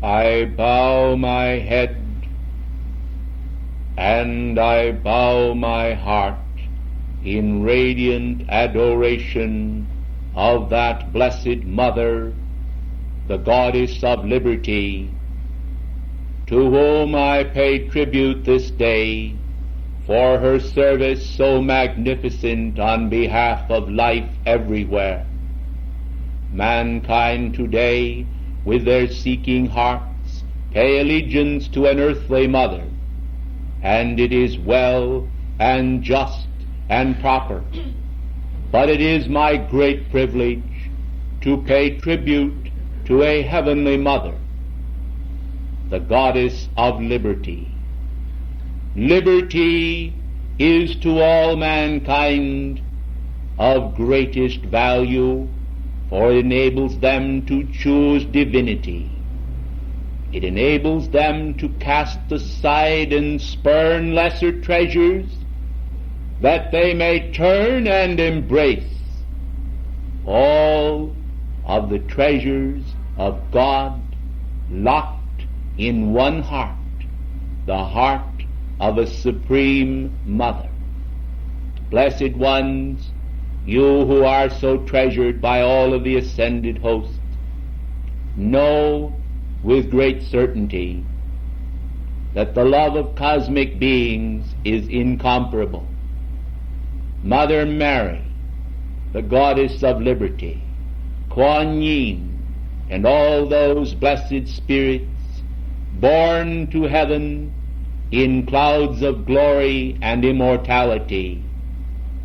I bow my head and I bow my heart in radiant adoration of that blessed Mother, the Goddess of Liberty, to whom I pay tribute this day for her service so magnificent on behalf of life everywhere. Mankind today, with their seeking hearts, pay allegiance to an earthly mother, and it is well and just and proper. But it is my great privilege to pay tribute to a heavenly mother, the Goddess of Liberty. Liberty is to all mankind of greatest value, for it enables them to choose divinity. It enables them to cast aside and spurn lesser treasures, that they may turn and embrace all of the treasures of God locked in one heart, the heart of a supreme mother. Blessed ones, you who are so treasured by all of the ascended host, know with great certainty that the love of cosmic beings is incomparable. Mother Mary, the Goddess of Liberty, Kuan Yin, and all those blessed spirits born to heaven in clouds of glory and immortality,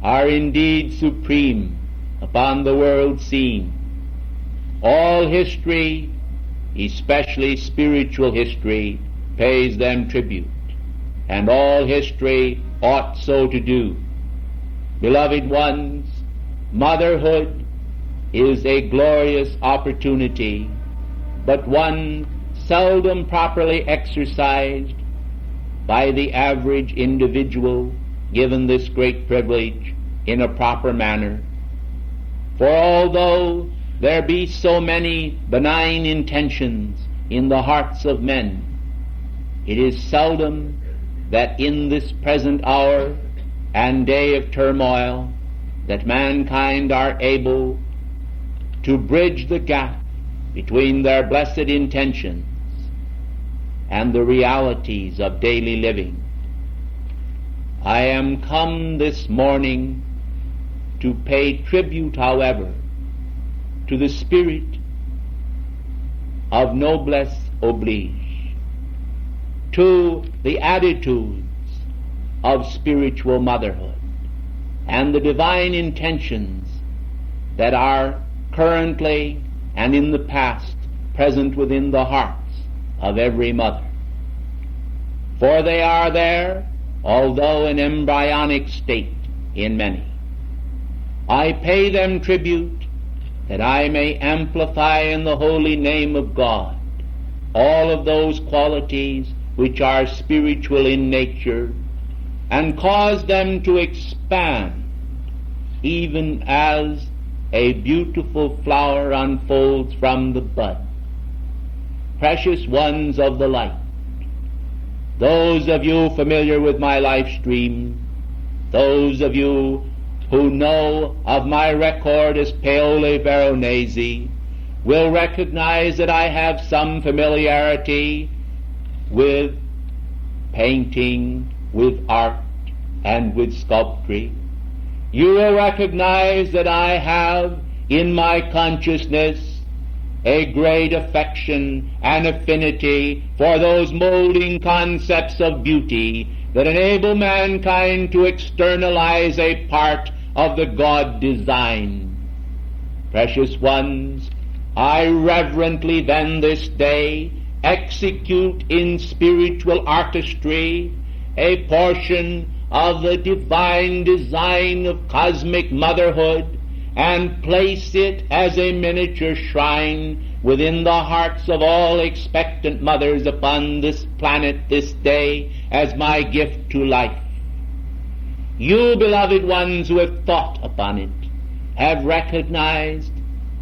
are indeed supreme upon the world scene. All history, especially spiritual history, pays them tribute, and all history ought so to do. Beloved ones, motherhood is a glorious opportunity, but one seldom properly exercised by the average individual given this great privilege in a proper manner. For although there be so many benign intentions in the hearts of men, it is seldom that in this present hour and day of turmoil that mankind are able to bridge the gap between their blessed intentions and the realities of daily living. I am come this morning to pay tribute, however, to the spirit of noblesse oblige, to the attitudes of spiritual motherhood, and the divine intentions that are currently and in the past present within the hearts of every mother. For they are there, although in embryonic state in many. I pay them tribute that I may amplify in the holy name of God all of those qualities which are spiritual in nature, and cause them to expand even as a beautiful flower unfolds from the bud. Precious ones of the light, those of you familiar with my life stream, those of you who know of my record as Paolo Veronese, will recognize that I have some familiarity with painting, with art, and with sculpture. You will recognize that I have in my consciousness a great affection and affinity for those molding concepts of beauty that enable mankind to externalize a part of the God design. Precious ones, I reverently then this day execute in spiritual artistry a portion of the divine design of cosmic motherhood, and place it as a miniature shrine within the hearts of all expectant mothers upon this planet this day as my gift to life. You, beloved ones who have thought upon it, have recognized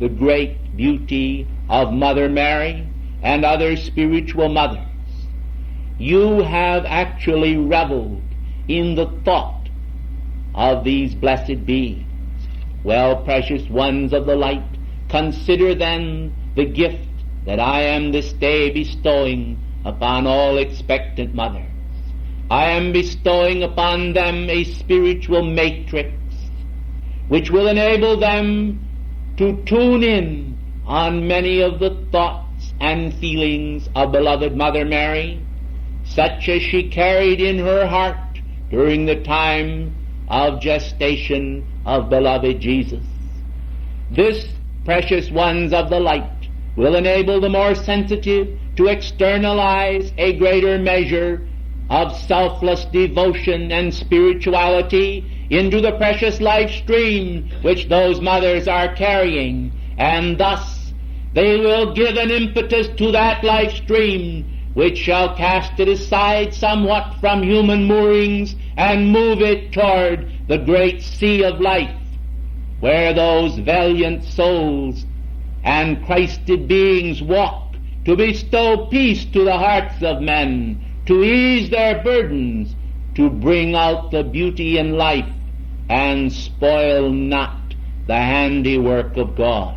the great beauty of Mother Mary and other spiritual mothers, you have actually reveled in the thought of these blessed beings. Well, precious ones of the light, consider then the gift that I am this day bestowing upon all expectant mothers. I am bestowing upon them a spiritual matrix which will enable them to tune in on many of the thoughts and feelings of beloved Mother Mary, such as she carried in her heart during the time of gestation of beloved Jesus. This, precious ones of the light, will enable the more sensitive to externalize a greater measure of selfless devotion and spirituality into the precious life stream which those mothers are carrying, and thus they will give an impetus to that life stream which shall cast it aside somewhat from human moorings and move it toward the great sea of life, where those valiant souls and Christed beings walk to bestow peace to the hearts of men, to ease their burdens, to bring out the beauty in life, and spoil not the handiwork of God.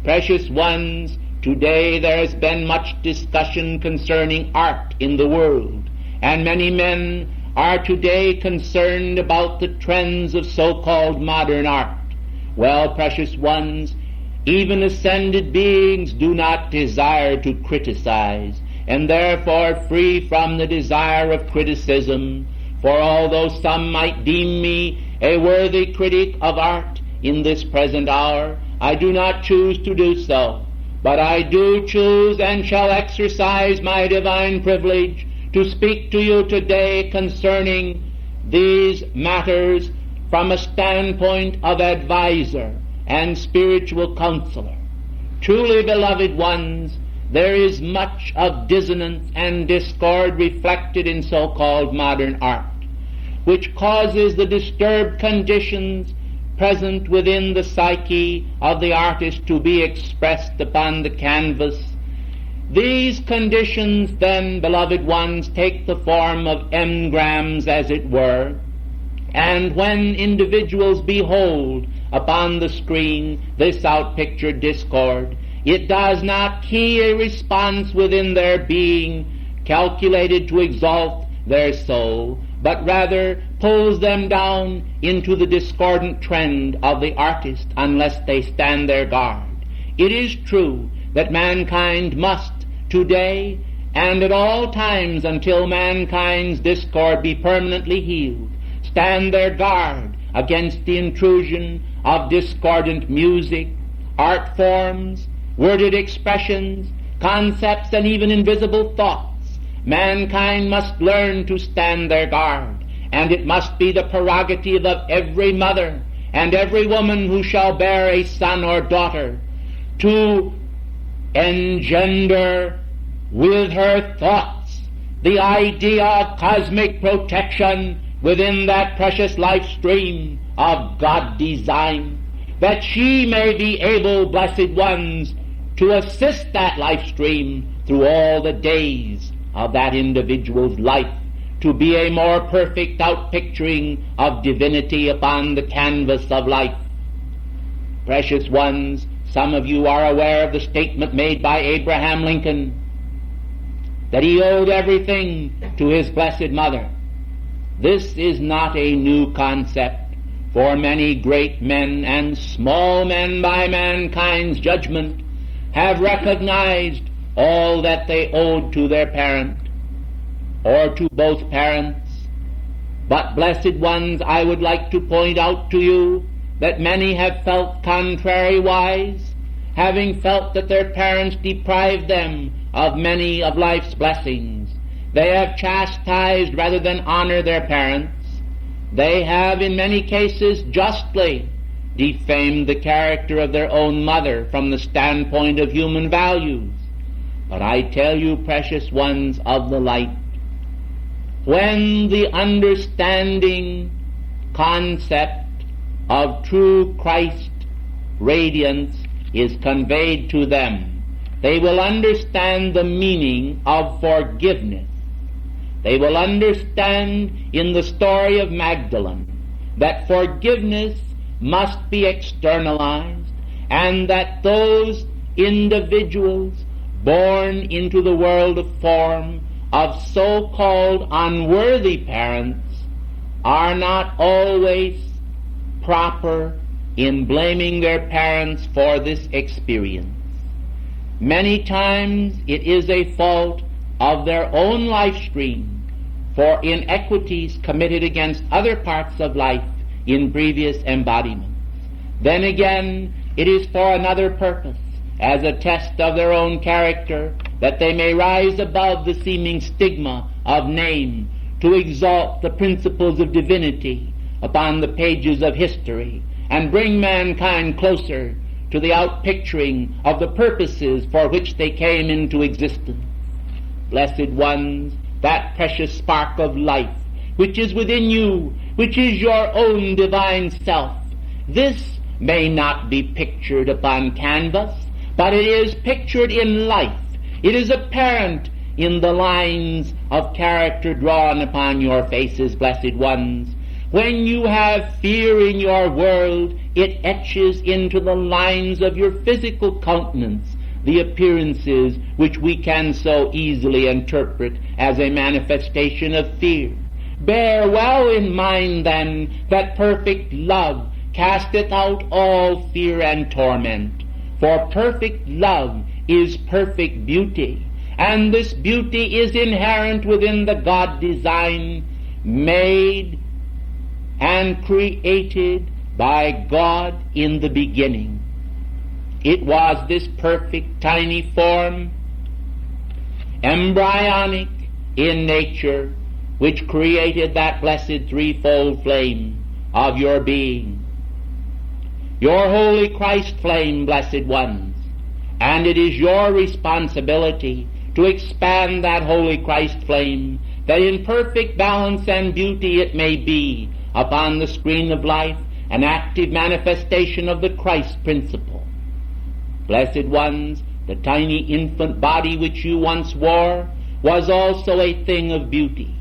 Precious ones, today there has been much discussion concerning art in the world, and many men are today concerned about the trends of so-called modern art. Well, precious ones, even ascended beings do not desire to criticize, and therefore free from the desire of criticism. For although some might deem me a worthy critic of art in this present hour, I do not choose to do so, but I do choose and shall exercise my divine privilege to speak to you today concerning these matters from a standpoint of advisor and spiritual counselor. Truly, beloved ones, there is much of dissonance and discord reflected in so-called modern art, which causes the disturbed conditions present within the psyche of the artist to be expressed upon the canvas. These conditions then, beloved ones, take the form of engrams, as it were, and when individuals behold upon the screen this outpictured discord, it does not key a response within their being calculated to exalt their soul, but rather pulls them down into the discordant trend of the artist unless they stand their guard. It is true that mankind must today and at all times until mankind's discord be permanently healed, stand their guard against the intrusion of discordant music, art forms, worded expressions, concepts, and even invisible thoughts. Mankind must learn to stand their guard, and it must be the prerogative of every mother and every woman who shall bear a son or daughter to engender with her thoughts the idea of cosmic protection within that precious life stream of God design, that she may be able, blessed ones, to assist that life stream through all the days of that individual's life, to be a more perfect outpicturing of divinity upon the canvas of life. Precious ones, some of you are aware of the statement made by Abraham Lincoln that he owed everything to his blessed mother. This is not a new concept, for many great men and small men by mankind's judgment have recognized all that they owed to their parent, or to both parents. But, blessed ones, I would like to point out to you that many have felt contrariwise, having felt that their parents deprived them of many of life's blessings. They have chastised rather than honor their parents. They have, in many cases, justly defamed the character of their own mother from the standpoint of human values. But I tell you, precious ones of the light, when the understanding concept of true Christ radiance is conveyed to them, they will understand the meaning of forgiveness. They will understand in the story of Magdalene that forgiveness must be externalized, and that those individuals born into the world of form of so-called unworthy parents are not always proper in blaming their parents for this experience. Many times it is a fault of their own life stream for inequities committed against other parts of life in previous embodiments. Then again, it is for another purpose, as a test of their own character, that they may rise above the seeming stigma of name to exalt the principles of divinity upon the pages of history and bring mankind closer to the outpicturing of the purposes for which they came into existence. Blessed ones, that precious spark of life which is within you, which is your own divine self, this may not be pictured upon canvas, but it is pictured in life. It is apparent in the lines of character drawn upon your faces, blessed ones. When you have fear in your world, it etches into the lines of your physical countenance the appearances which we can so easily interpret as a manifestation of fear. Bear well in mind, then, that perfect love casteth out all fear and torment. For perfect love is perfect beauty, and this beauty is inherent within the God design made and created by God in the beginning. It was this perfect tiny form, embryonic in nature, which created that blessed threefold flame of your being, your holy Christ flame, blessed ones. And it is your responsibility to expand that holy Christ flame, that in perfect balance and beauty it may be upon the screen of life an active manifestation of the Christ principle. Blessed ones, the tiny infant body which you once wore was also a thing of beauty,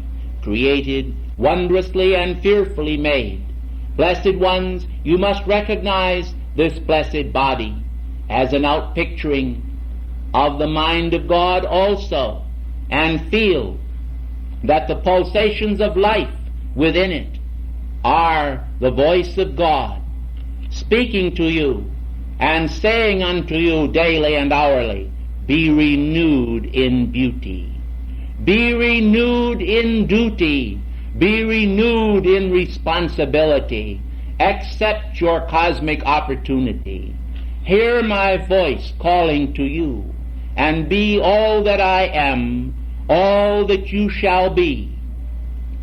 created wondrously and fearfully made. Blessed ones, you must recognize this blessed body as an outpicturing of the mind of God also, and feel that the pulsations of life within it are the voice of God speaking to you and saying unto you daily and hourly, be renewed in beauty, be renewed in duty, be renewed in responsibility, accept your cosmic opportunity, hear my voice calling to you, and be all that I am, all that you shall be.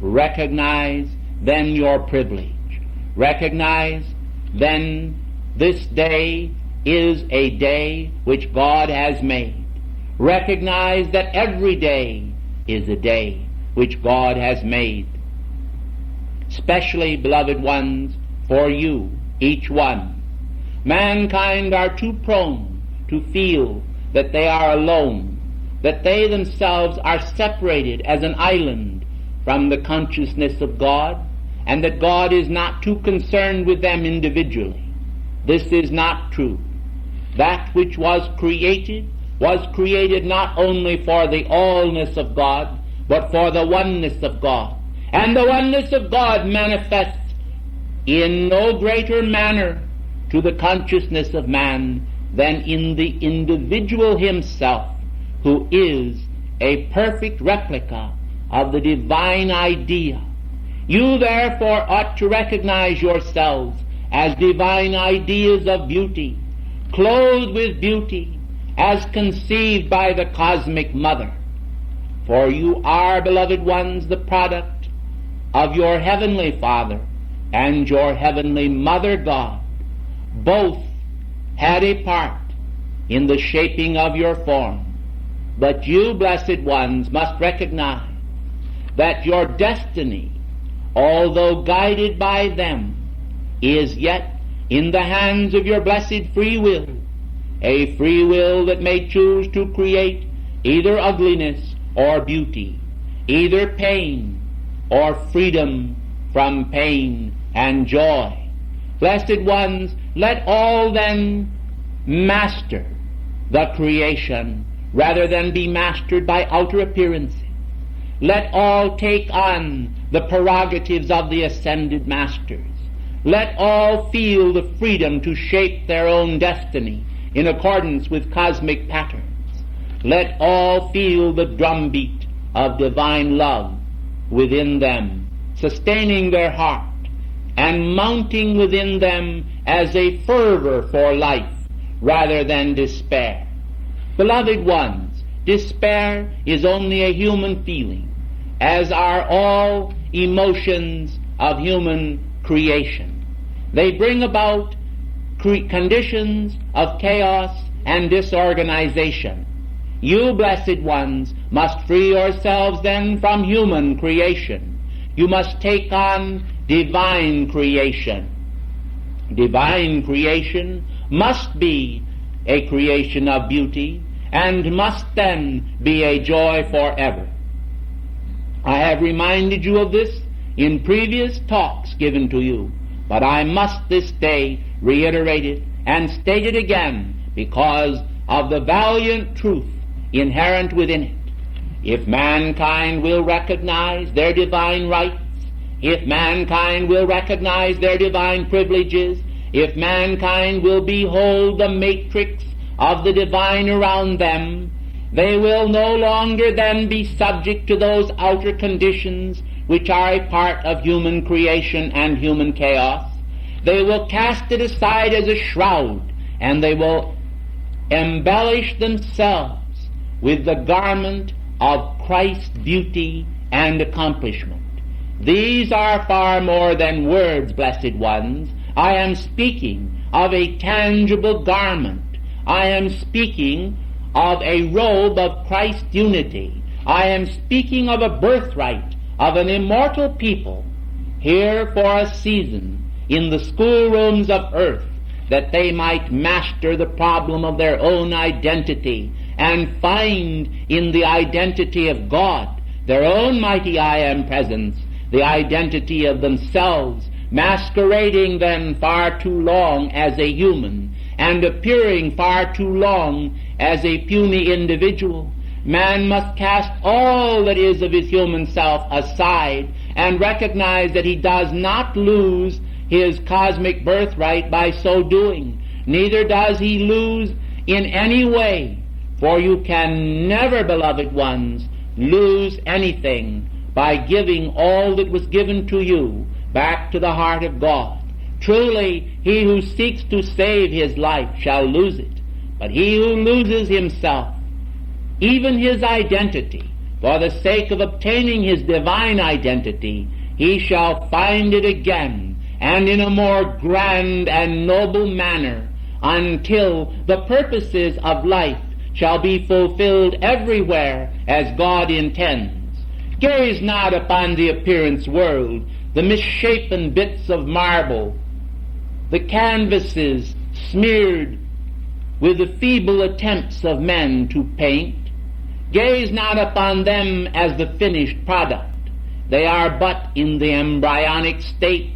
Recognize then your privilege. Recognize then this day is a day which God has made. Recognize that every day is a day which God has made. Especially, beloved ones, for you, each one. Mankind are too prone to feel that they are alone, that they themselves are separated as an island from the consciousness of God, and that God is not too concerned with them individually. This is not true. That which was created not only for the allness of God, but for the oneness of God. And the oneness of God manifests in no greater manner to the consciousness of man than in the individual himself, who is a perfect replica of the divine idea. You therefore ought to recognize yourselves as divine ideas of beauty, clothed with beauty, as conceived by the cosmic mother. For you are, beloved ones, the product of your heavenly Father and your heavenly Mother God. Both had a part in the shaping of your form. But you, blessed ones, must recognize that your destiny, although guided by them, is yet in the hands of your blessed free will, a free will that may choose to create either ugliness or beauty, either pain or freedom from pain and joy. Blessed ones, let all then master the creation rather than be mastered by outer appearances. Let all take on the prerogatives of the ascended masters. Let all feel the freedom to shape their own destiny in accordance with cosmic patterns. Let all feel the drumbeat of divine love within them, sustaining their heart and mounting within them as a fervor for life rather than despair. Beloved ones, despair is only a human feeling, as are all emotions of human creation. They bring about conditions of chaos and disorganization. You, blessed ones, must free yourselves then from human creation. You must take on divine creation. Divine creation must be a creation of beauty and must then be a joy forever. I have reminded you of this in previous talks given to you, but I must this day reiterate it and state it again because of the valiant truth inherent within it. If mankind will recognize their divine rights, if mankind will recognize their divine privileges, if mankind will behold the matrix of the divine around them, they will no longer then be subject to those outer conditions which are a part of human creation and human chaos. They will cast it aside as a shroud, and they will embellish themselves with the garment of Christ's beauty and accomplishment. These are far more than words, blessed ones. I am speaking of a tangible garment. I am speaking of a robe of Christ's unity. I am speaking of a birthright of an immortal people here for a season in the schoolrooms of earth, that they might master the problem of their own identity and find in the identity of God their own mighty I Am presence, the identity of themselves, masquerading then far too long as a human and appearing far too long as a puny individual. Man must cast all that is of his human self aside and recognize that he does not lose his cosmic birthright by so doing. Neither does he lose in any way, for you can never, beloved ones, lose anything by giving all that was given to you back to the heart of God. Truly, he who seeks to save his life shall lose it, but he who loses himself, even his identity, for the sake of obtaining his divine identity, he shall find it again, and in a more grand and noble manner, until the purposes of life shall be fulfilled everywhere as God intends. Gaze not upon the appearance world, the misshapen bits of marble, the canvases smeared with the feeble attempts of men to paint. Gaze not upon them as the finished product. They are but in the embryonic state.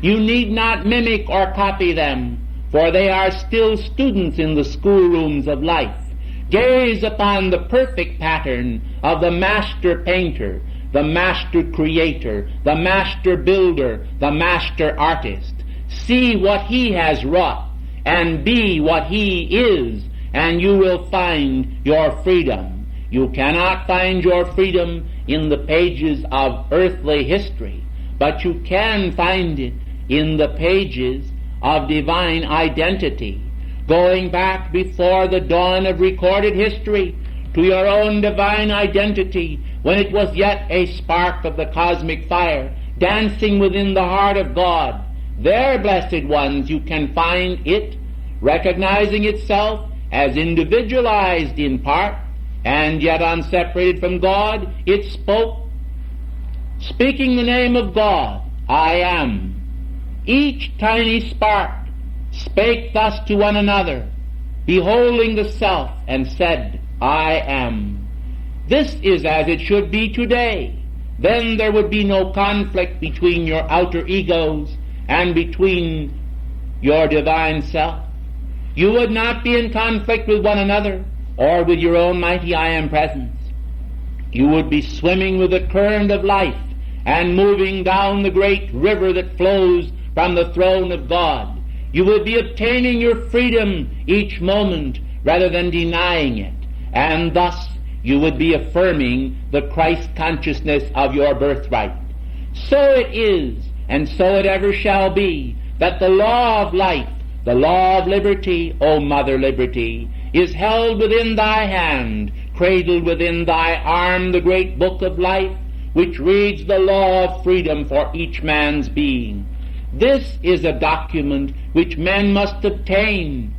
You need not mimic or copy them, for they are still students in the schoolrooms of life. Gaze upon the perfect pattern of the master painter, the master creator, the master builder, the master artist. See what he has wrought, and be what he is, and you will find your freedom. You cannot find your freedom in the pages of earthly history, but you can find it in the pages of divine identity, going back before the dawn of recorded history to your own divine identity when it was yet a spark of the cosmic fire dancing within the heart of God. There, blessed ones, you can find it, recognizing itself as individualized in part, and yet unseparated from God. It spoke, speaking the name of God, I am. Each tiny spark spake thus to one another, beholding the self, and said, I am. This is as it should be today. Then there would be no conflict between your outer egos and between your divine self. You would not be in conflict with one another or with your own mighty I am presence. You would be swimming with the current of life and moving down the great river that flows from the throne of God. You would be obtaining your freedom each moment rather than denying it, and thus you would be affirming the Christ consciousness of your birthright. So it is, and so it ever shall be, that the law of life, the law of liberty, O Mother Liberty, is held within thy hand, cradled within thy arm, the great book of life, which reads the law of freedom for each man's being. This is a document which men must obtain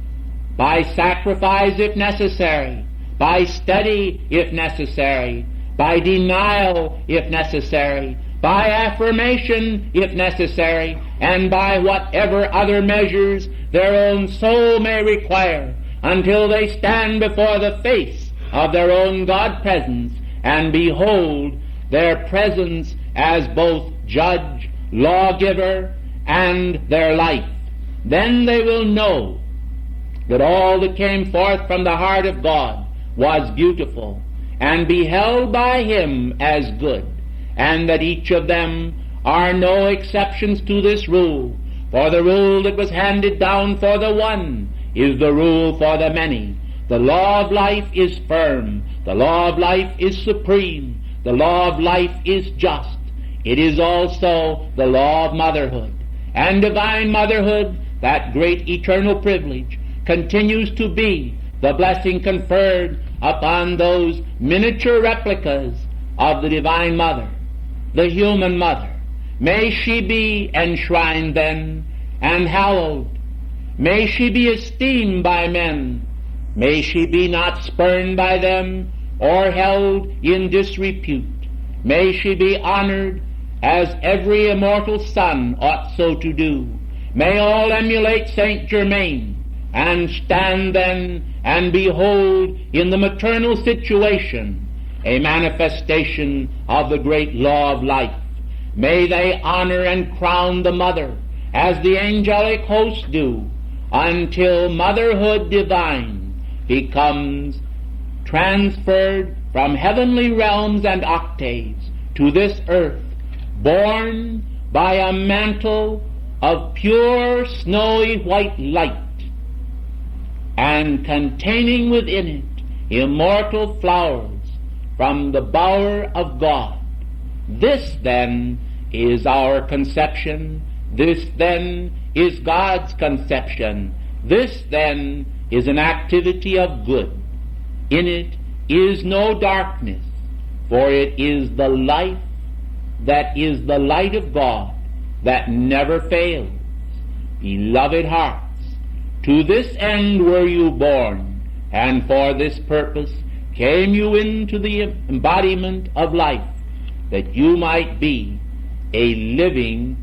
by sacrifice if necessary, by study if necessary, by denial if necessary, by affirmation if necessary, and by whatever other measures their own soul may require, until they stand before the face of their own God presence and behold their presence as both judge, lawgiver, and their life. Then they will know that all that came forth from the heart of God was beautiful and beheld by Him as good, and that each of them are no exceptions to this rule, for the rule that was handed down for the one is the rule for the many. The law of life is firm. The law of life is supreme. The law of life is just. It is also the law of motherhood. And divine motherhood, that great eternal privilege, continues to be the blessing conferred upon those miniature replicas of the Divine Mother, the human mother. May she be enshrined then and hallowed. May she be esteemed by men. May she be not spurned by them or held in disrepute. May she be honored as every immortal son ought so to do. May all emulate Saint Germain and stand then and behold in the maternal situation a manifestation of the great law of life. May they honor and crown the mother as the angelic hosts do, until motherhood divine becomes transferred from heavenly realms and octaves to this earth, borne by a mantle of pure snowy white light, and containing within it immortal flowers from the bower of God. This then is our conception. This then is God's conception. This then is an activity of good. In it is no darkness, for it is the life that is the light of God that never fails. Beloved hearts, to this end were you born, and for this purpose came you into the embodiment of life, that you might be a living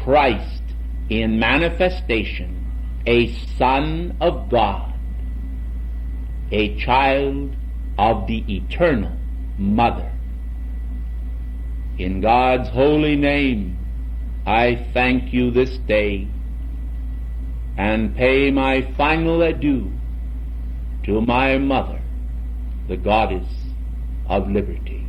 Christ in manifestation, a Son of God, a child of the eternal Mother. In God's holy name, I thank you this day and pay my final adieu to my mother, the Goddess of Liberty.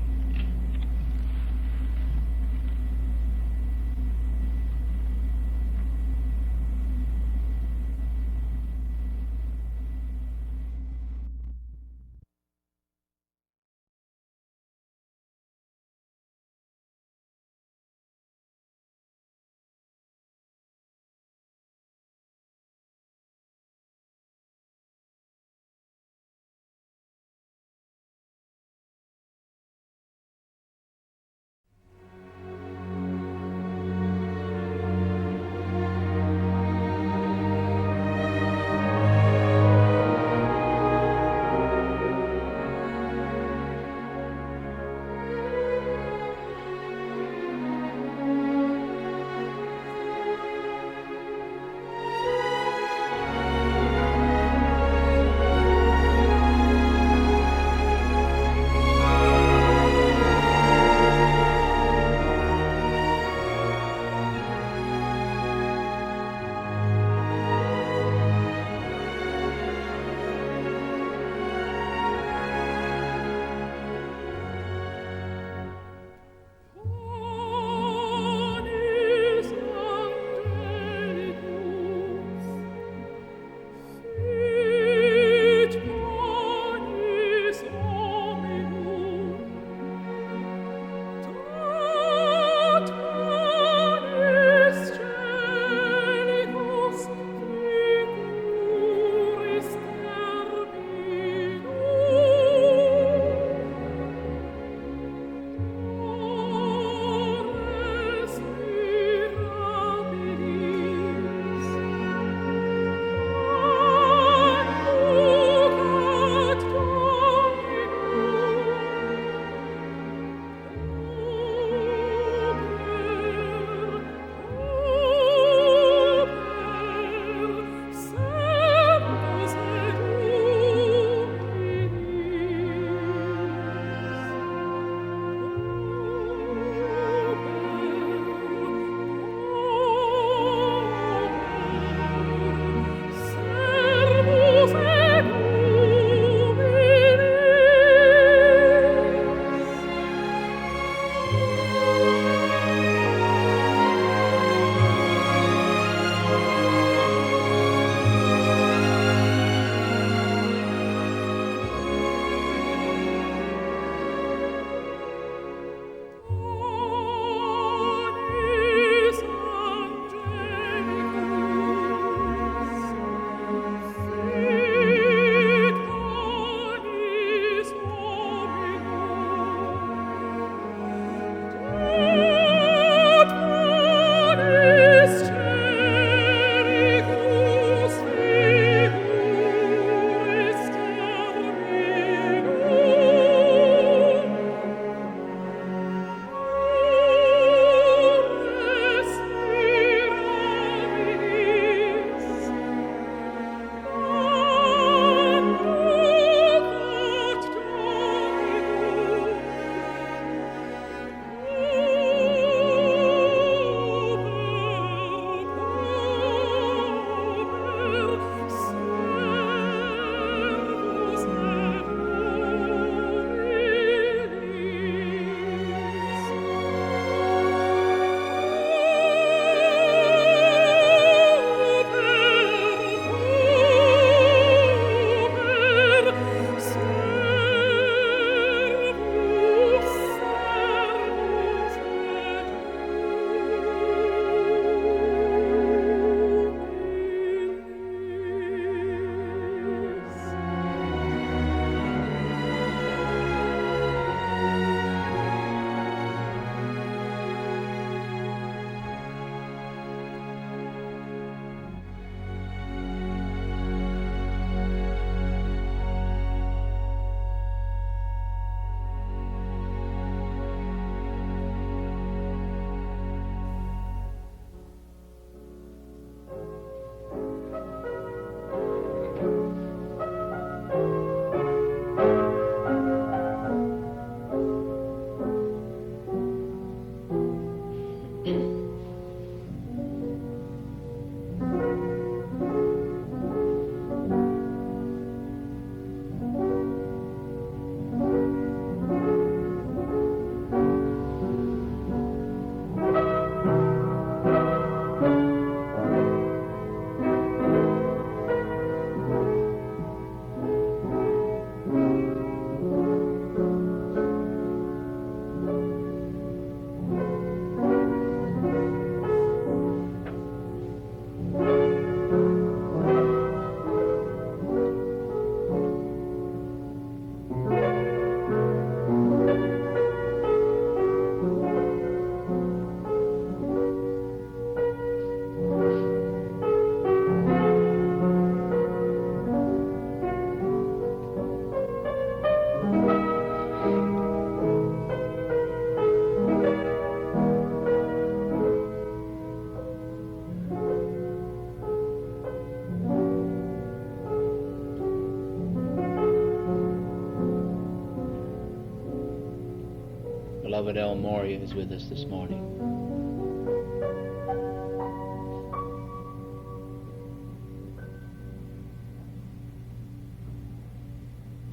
Beloved El Moria is with us this morning.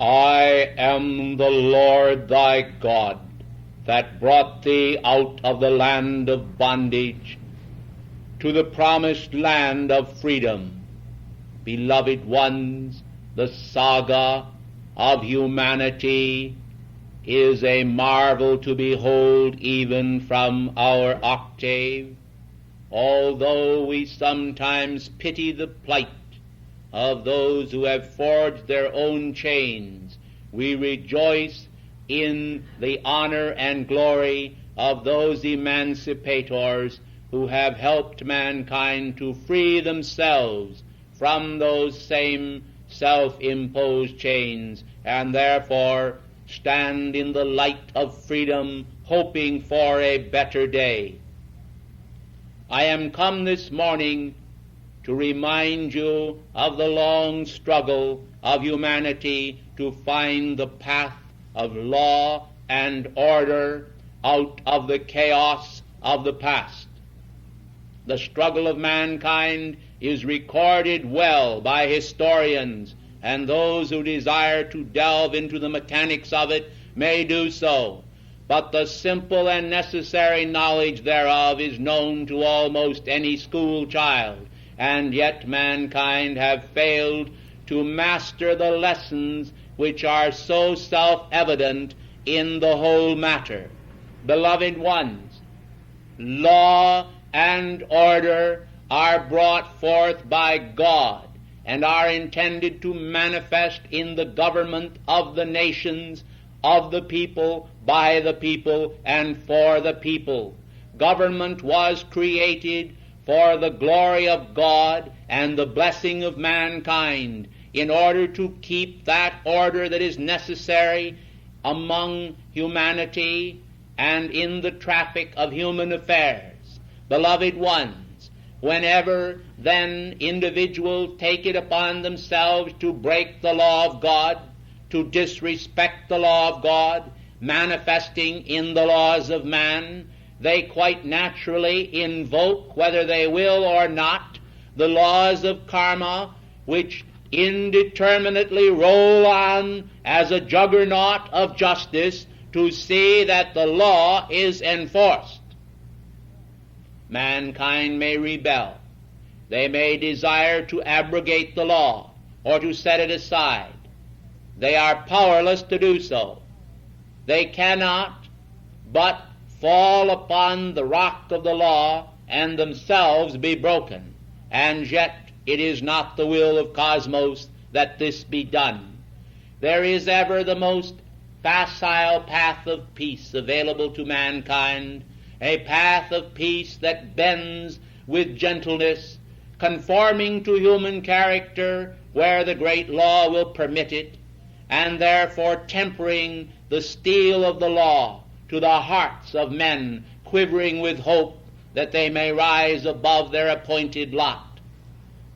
I am the Lord thy God, that brought thee out of the land of bondage to the promised land of freedom. Beloved ones, the saga of humanity is a marvel to behold even from our octave, although we sometimes pity the plight of those who have forged their own chains. We rejoice in the honor and glory of those emancipators who have helped mankind to free themselves from those same self-imposed chains, and therefore stand in the light of freedom, hoping for a better day. I am come this morning to remind you of the long struggle of humanity to find the path of law and order out of the chaos of the past. The struggle of mankind is recorded well by historians, and those who desire to delve into the mechanics of it may do so. But the simple and necessary knowledge thereof is known to almost any school child, and yet mankind have failed to master the lessons which are so self-evident in the whole matter. Beloved ones, law and order are brought forth by God and are intended to manifest in the government of the nations, of the people, by the people, and for the people. Government was created for the glory of God and the blessing of mankind, in order to keep that order that is necessary among humanity and in the traffic of human affairs. Beloved ones, whenever then individuals take it upon themselves to break the law of God, to disrespect the law of God, manifesting in the laws of man, they quite naturally invoke, whether they will or not, the laws of karma, which indeterminately roll on as a juggernaut of justice to see that the law is enforced. Mankind may rebel. They may desire to abrogate the law or to set it aside. They are powerless to do so. They cannot but fall upon the rock of the law and themselves be broken. And yet it is not the will of Cosmos that this be done. There is ever the most facile path of peace available to mankind, a path of peace that bends with gentleness, conforming to human character where the great law will permit it, and therefore tempering the steel of the law to the hearts of men quivering with hope that they may rise above their appointed lot.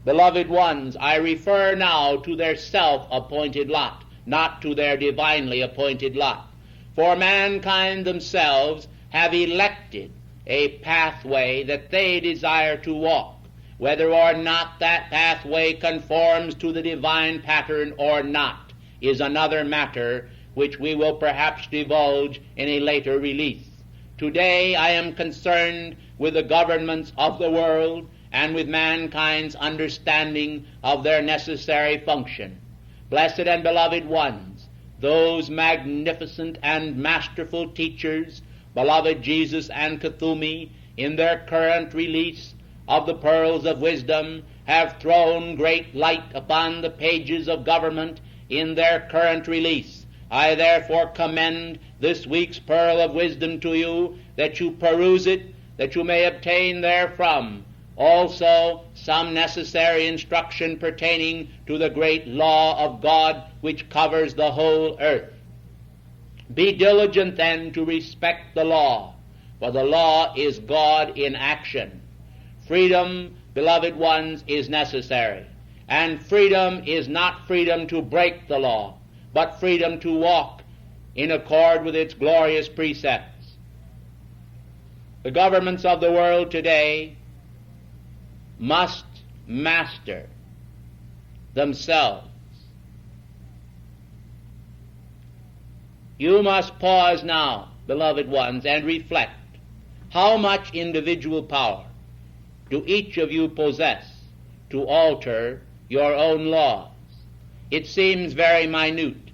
Beloved ones, I refer now to their self-appointed lot, not to their divinely appointed lot. For mankind themselves have elected a pathway that they desire to walk. Whether or not that pathway conforms to the divine pattern or not is another matter which we will perhaps divulge in a later release. Today I am concerned with the governments of the world and with mankind's understanding of their necessary function. Blessed and beloved ones, those magnificent and masterful teachers, beloved Jesus and Kuthumi, in their current release of the Pearls of Wisdom, have thrown great light upon the pages of government in their current release. I therefore commend this week's Pearl of Wisdom to you, that you peruse it, that you may obtain therefrom also some necessary instruction pertaining to the great law of God which covers the whole earth. Be diligent then to respect the law, for the law is God in action. Freedom, beloved ones, is necessary, and freedom is not freedom to break the law, but freedom to walk in accord with its glorious precepts. The governments of the world today must master themselves. You must pause now, beloved ones, and reflect how much individual power do each of you possess to alter your own laws. It seems very minute,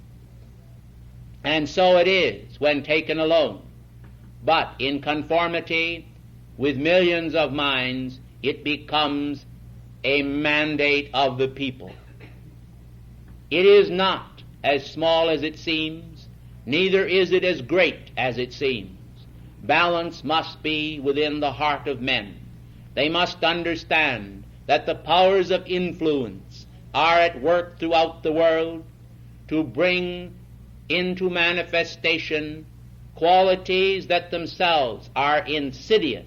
and so it is when taken alone. But in conformity with millions of minds, it becomes a mandate of the people. It is not as small as it seems, neither is it as great as it seems. Balance must be within the heart of men. They must understand that the powers of influence are at work throughout the world to bring into manifestation qualities that themselves are insidious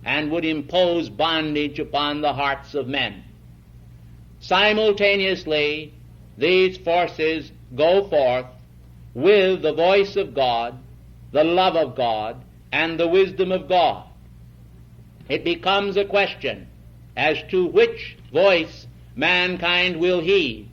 and would impose bondage upon the hearts of men. Simultaneously, these forces go forth with the voice of God, the love of God, and the wisdom of God. It becomes a question as to which voice mankind will heed,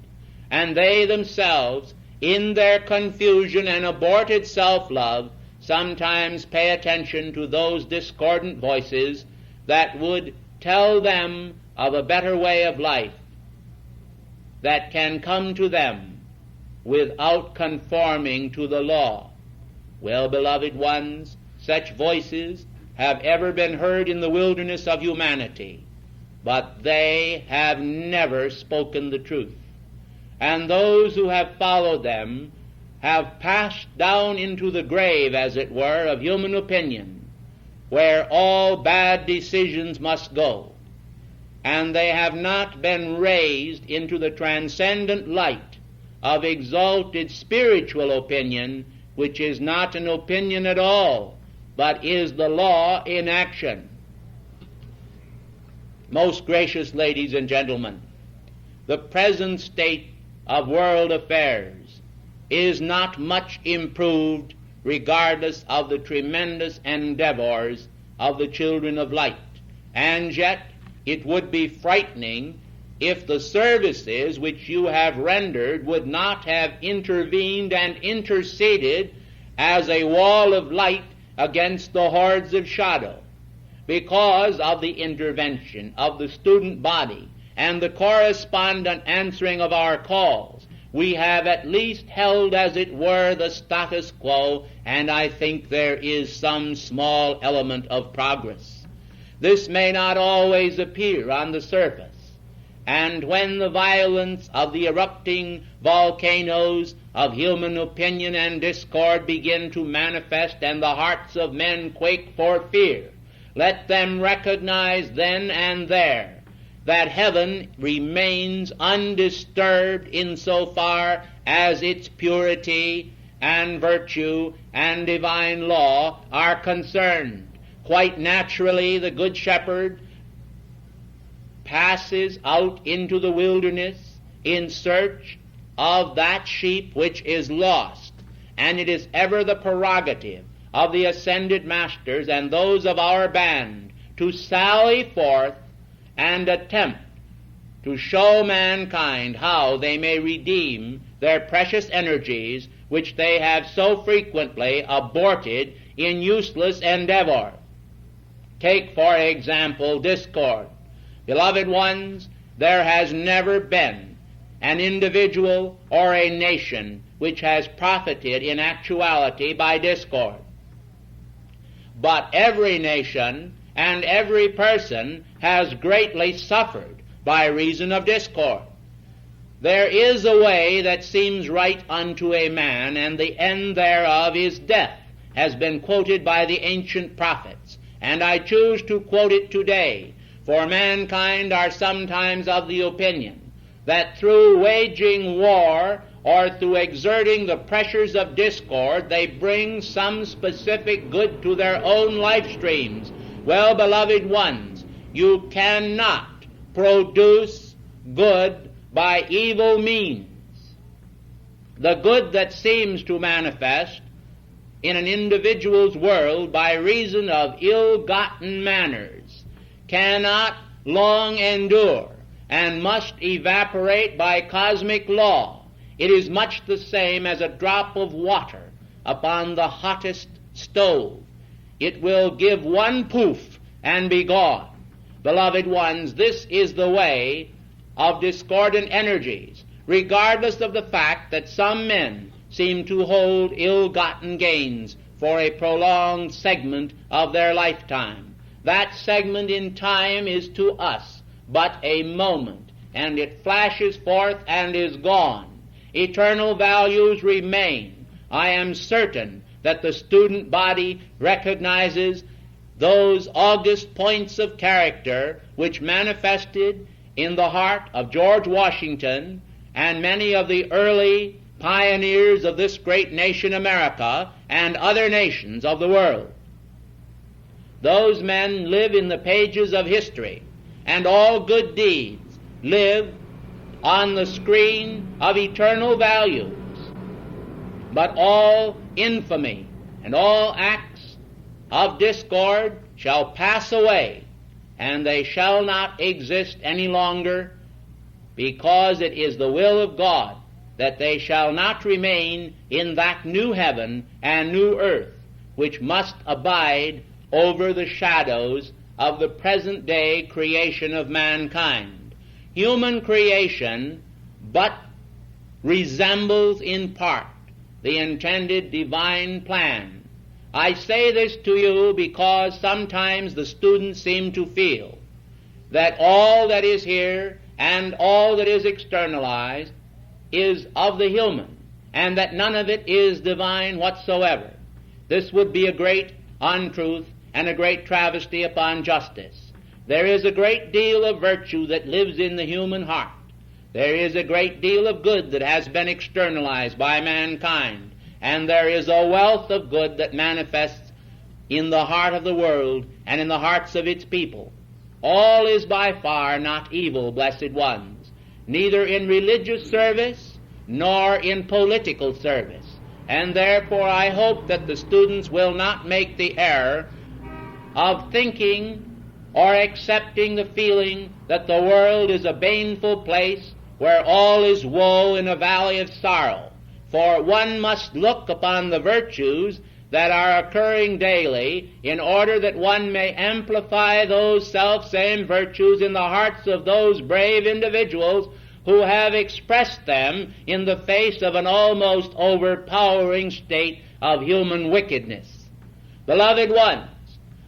and they themselves, in their confusion and aborted self-love, sometimes pay attention to those discordant voices that would tell them of a better way of life that can come to them without conforming to the law. Well, beloved ones, such voices have ever been heard in the wilderness of humanity, but they have never spoken the truth. And those who have followed them have passed down into the grave, as it were, of human opinion, where all bad decisions must go, and they have not been raised into the transcendent light of exalted spiritual opinion, which is not an opinion at all, but is the law in action. Most gracious ladies and gentlemen, the present state of world affairs is not much improved regardless of the tremendous endeavors of the children of light. And yet it would be frightening if the services which you have rendered would not have intervened and interceded as a wall of light against the hordes of shadow. Because of the intervention of the student body and the correspondent answering of our calls, we have at least held, as it were, the status quo, and I think there is some small element of progress. This may not always appear on the surface, and when the violence of the erupting volcanoes of human opinion and discord begin to manifest and the hearts of men quake for fear, let them recognize then and there that heaven remains undisturbed insofar as its purity and virtue and divine law are concerned. Quite naturally, the Good Shepherd passes out into the wilderness in search of that sheep which is lost, and it is ever the prerogative of the ascended masters and those of our band to sally forth and attempt to show mankind how they may redeem their precious energies which they have so frequently aborted in useless endeavor. Take, for example, discord. Beloved ones, there has never been an individual or a nation which has profited in actuality by discord. But every nation and every person has greatly suffered by reason of discord. There is a way that seems right unto a man, and the end thereof is death, has been quoted by the ancient prophets, and I choose to quote it today, for mankind are sometimes of the opinion that through waging war or through exerting the pressures of discord, they bring some specific good to their own life streams. Well, beloved ones, you cannot produce good by evil means. The good that seems to manifest in an individual's world by reason of ill-gotten manners cannot long endure and must evaporate by cosmic law, it is much the same as a drop of water upon the hottest stove. It will give one poof and be gone. Beloved ones, this is the way of discordant energies, regardless of the fact that some men seem to hold ill-gotten gains for a prolonged segment of their lifetime. That segment in time is to us but a moment, and it flashes forth and is gone. Eternal values remain. I am certain that the student body recognizes those august points of character which manifested in the heart of George Washington and many of the early pioneers of this great nation America and other nations of the world. Those men live in the pages of history, and all good deeds live on the screen of eternal values. But all infamy and all acts of discord shall pass away, and they shall not exist any longer, because it is the will of God that they shall not remain in that new heaven and new earth which must abide over the shadows of the present day creation of mankind. Human creation but resembles in part the intended divine plan. I say this to you because sometimes the students seem to feel that all that is here and all that is externalized is of the human, and that none of it is divine whatsoever. This would be a great untruth and a great travesty upon justice. There is a great deal of virtue that lives in the human heart. There is a great deal of good that has been externalized by mankind, and there is a wealth of good that manifests in the heart of the world and in the hearts of its people. All is by far not evil, blessed ones, neither in religious service nor in political service. And therefore I hope that the students will not make the error of thinking or accepting the feeling that the world is a baneful place where all is woe in a valley of sorrow. For one must look upon the virtues that are occurring daily in order that one may amplify those self-same virtues in the hearts of those brave individuals who have expressed them in the face of an almost overpowering state of human wickedness. Beloved ones,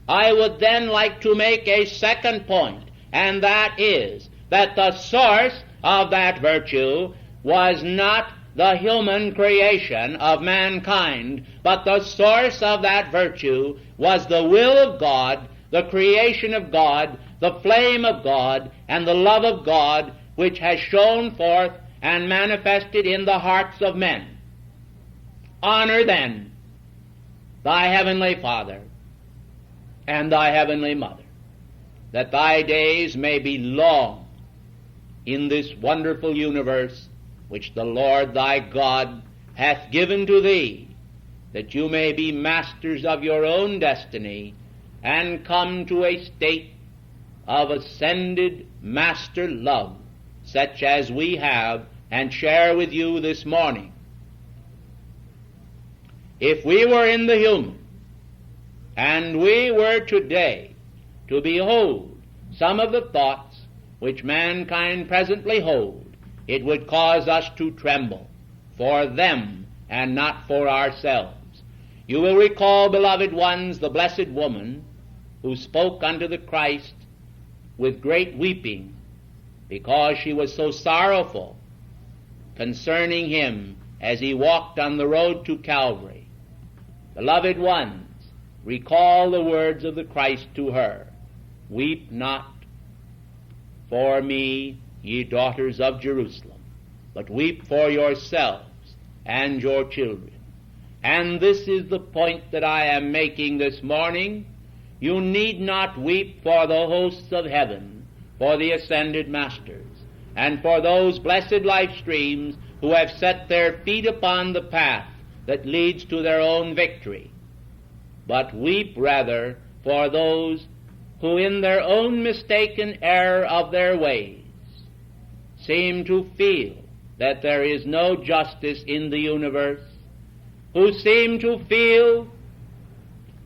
I would then like to make a second point, and that is that the source of that virtue was not the human creation of mankind, but the source of that virtue was the will of God, the creation of God, the flame of God, and the love of God, which has shone forth and manifested in the hearts of men. Honor then thy heavenly Father and thy heavenly Mother, that thy days may be long in this wonderful universe which the Lord thy God hath given to thee, that you may be masters of your own destiny and come to a state of ascended master love, such as we have and share with you this morning. If we were in the human, and we were today to behold some of the thoughts which mankind presently hold, it would cause us to tremble for them and not for ourselves. You will recall, beloved ones, the blessed woman who spoke unto the Christ with great weeping because she was so sorrowful concerning him as he walked on the road to Calvary. Beloved ones, recall the words of the Christ to her. Weep not for me, ye daughters of Jerusalem, but weep for yourselves and your children. And this is the point that I am making this morning. You need not weep for the hosts of heaven, for the ascended masters, and for those blessed life streams who have set their feet upon the path that leads to their own victory, but weep rather for those who in their own mistaken error of their ways seem to feel that there is no justice in the universe, who seem to feel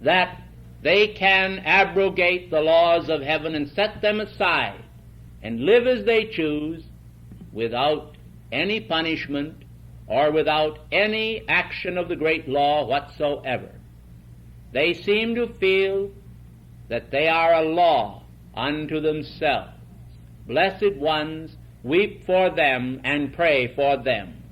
that they can abrogate the laws of heaven and set them aside and live as they choose without any punishment or without any action of the great law whatsoever. They seem to feel that they are a law unto themselves. Blessed ones, weep for them and pray for them,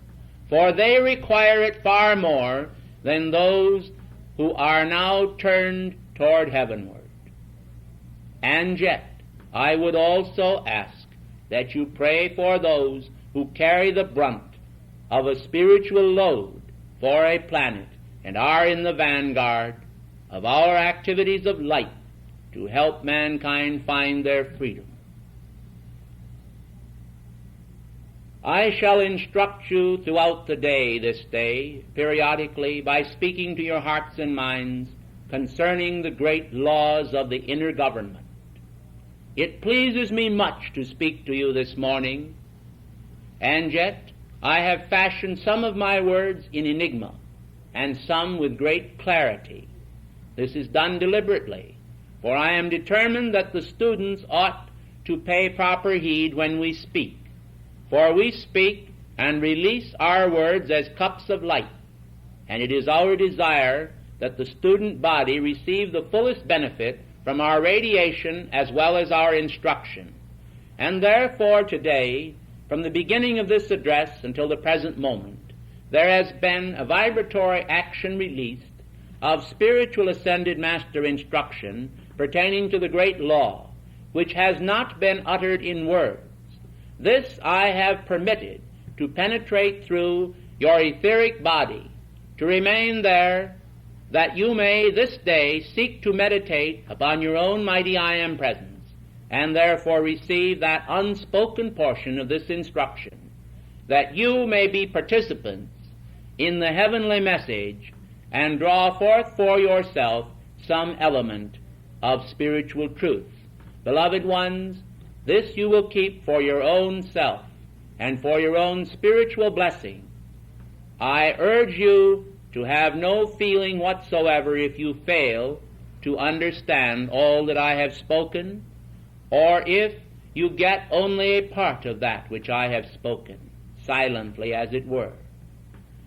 for they require it far more than those who are now turned toward heavenward. And yet, I would also ask that you pray for those who carry the brunt of a spiritual load for a planet and are in the vanguard of our activities of light to help mankind find their freedom. I shall instruct you throughout the day this day, periodically, by speaking to your hearts and minds concerning the great laws of the inner government. It pleases me much to speak to you this morning, and yet I have fashioned some of my words in enigma, and some with great clarity. This is done deliberately, for I am determined that the students ought to pay proper heed when we speak. For we speak and release our words as cups of light, and it is our desire that the student body receive the fullest benefit from our radiation as well as our instruction. And therefore today, from the beginning of this address until the present moment, there has been a vibratory action released of spiritual ascended master instruction pertaining to the great law, which has not been uttered in words. This I have permitted to penetrate through your etheric body, to remain there, that you may this day seek to meditate upon your own mighty I Am presence, and therefore receive that unspoken portion of this instruction, that you may be participants in the heavenly message and draw forth for yourself some element of spiritual truth. Beloved ones, this you will keep for your own self and for your own spiritual blessing. I urge you to have no feeling whatsoever if you fail to understand all that I have spoken, or if you get only a part of that which I have spoken, silently as it were.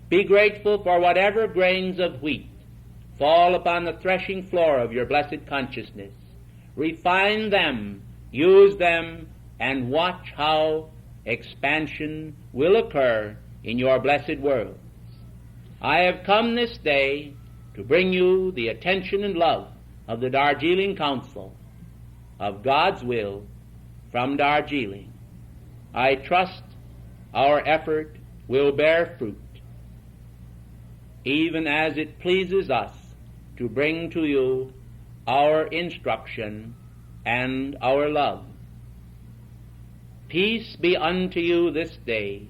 Be grateful for whatever grains of wheat fall upon the threshing floor of your blessed consciousness. Refine them, use them, and watch how expansion will occur in your blessed worlds. I have come this day to bring you the attention and love of the Darjeeling Council of God's will from Darjeeling. I trust our effort will bear fruit, even as it pleases us to bring to you our instruction and our love. Peace be unto you this day.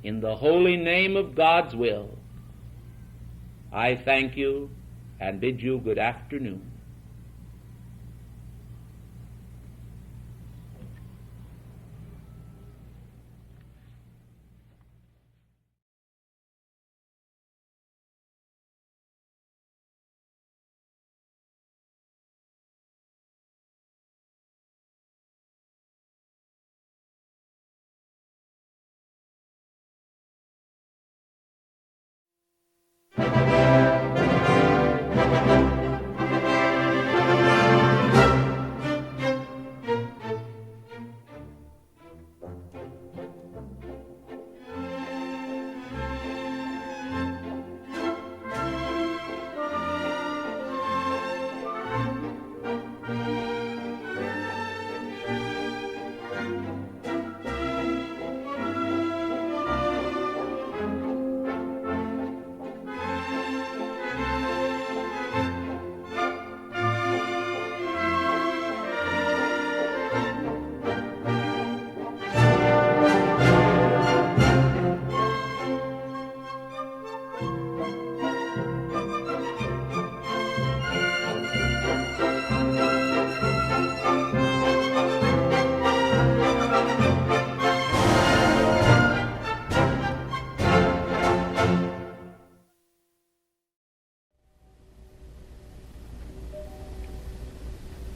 In the holy name of God's will, I thank you and bid you good afternoon.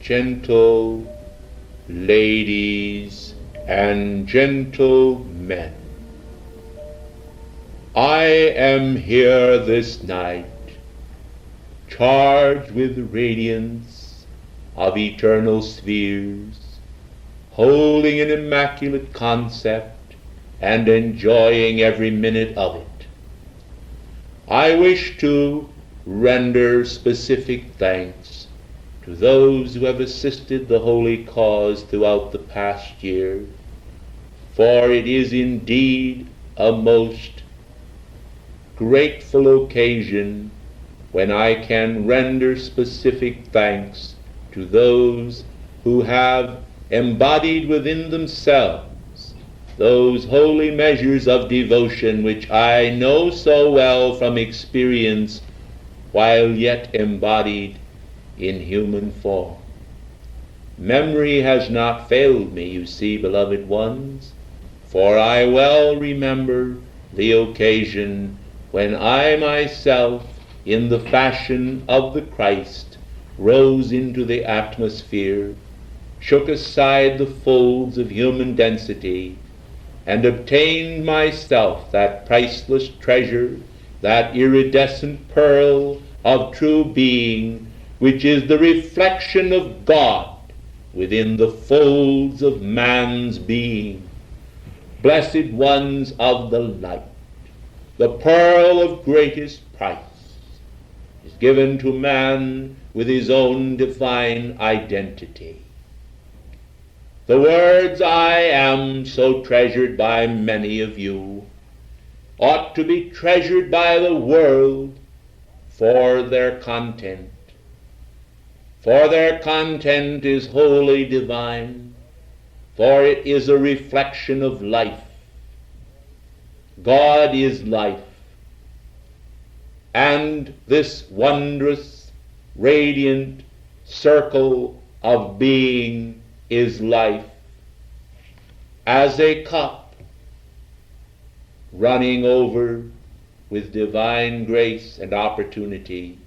gentle ladies and gentlemen, I am here this night, charged with the radiance of eternal spheres, holding an immaculate concept and enjoying every minute of it. I wish to render specific thanks to those who have assisted the holy cause throughout the past year, for it is indeed a most grateful occasion when I can render specific thanks to those who have embodied within themselves those holy measures of devotion which I know so well from experience while yet embodied in human form. Memory has not failed me, you see, beloved ones, for I well remember the occasion when I myself, in the fashion of the Christ, rose into the atmosphere, shook aside the folds of human density, and obtained myself that priceless treasure, that iridescent pearl of true being, which is the reflection of God within the folds of man's being. Blessed ones of the light, the pearl of greatest price is given to man with his own divine identity. The words "I am" so treasured by many of you ought to be treasured by the world for their content. For their content is wholly divine, for it is a reflection of life. God is life, and this wondrous, radiant circle of being is life. As a cup running over with divine grace and opportunity,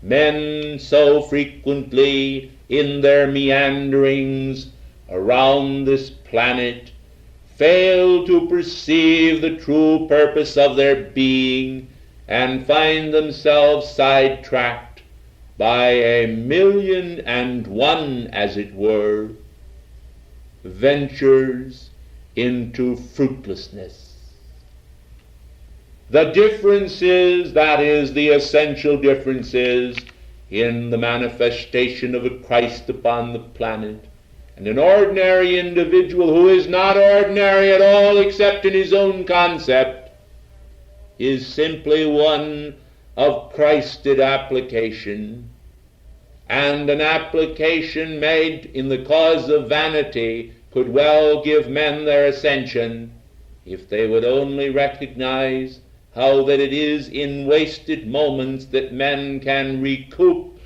men so frequently in their meanderings around this planet fail to perceive the true purpose of their being and find themselves sidetracked by 1,000,001, as it were, ventures into fruitlessness. The difference is, that is, the essential difference is in the manifestation of a Christ upon the planet, and an ordinary individual who is not ordinary at all except in his own concept is simply one of Christed application, and an application made in the cause of vanity could well give men their ascension if they would only recognize how that it is in wasted moments that men can recoup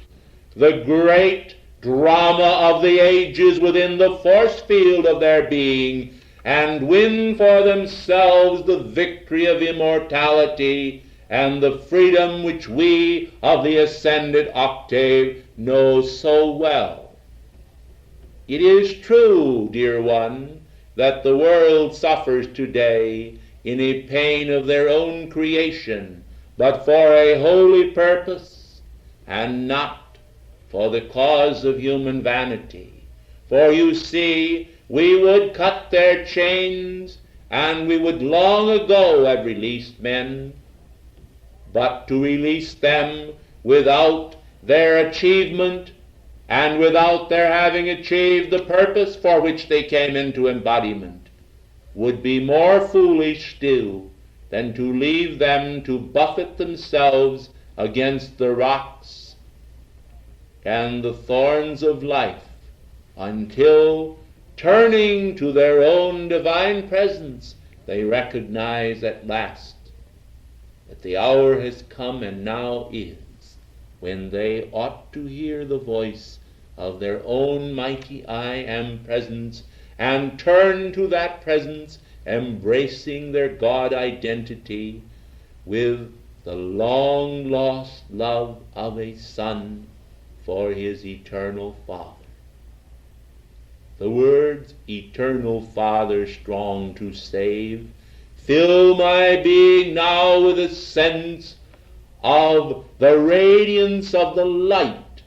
the great drama of the ages within the force field of their being, and win for themselves the victory of immortality and the freedom which we of the ascended octave know so well. It is true, dear one, that the world suffers today in a pain of their own creation, but for a holy purpose, and not for the cause of human vanity. For you see, we would cut their chains, and we would long ago have released men, but to release them without their achievement and without their having achieved the purpose for which they came into embodiment would be more foolish still than to leave them to buffet themselves against the rocks and the thorns of life until, turning to their own divine presence, they recognize at last that the hour has come, and now is, when they ought to hear the voice of their own mighty I Am presence and turn to that presence, embracing their God identity with the long-lost love of a son for his eternal Father. The words, eternal Father strong to save, fill my being now with a sense of the radiance of the light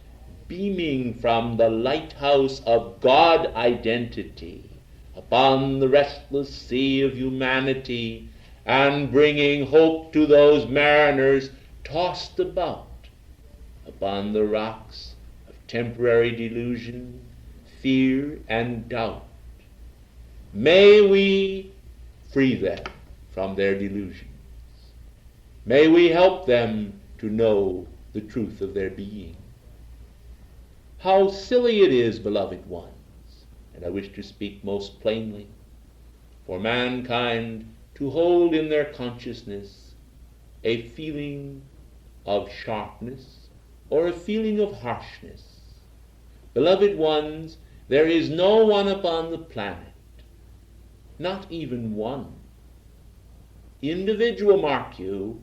beaming from the lighthouse of God identity upon the restless sea of humanity, and bringing hope to those mariners tossed about upon the rocks of temporary delusion, fear, and doubt. May we free them from their delusions. May we help them to know the truth of their being. How silly it is, beloved ones, and I wish to speak most plainly, for mankind to hold in their consciousness a feeling of sharpness or a feeling of harshness. Beloved ones, there is no one upon the planet, not even one individual, mark you,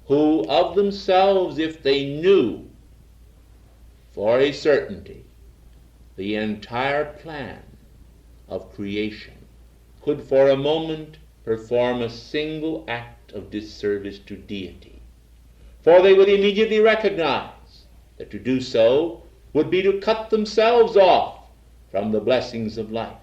who of themselves, if they knew for a certainty the entire plan of creation, could for a moment perform a single act of disservice to deity. For they would immediately recognize that to do so would be to cut themselves off from the blessings of life.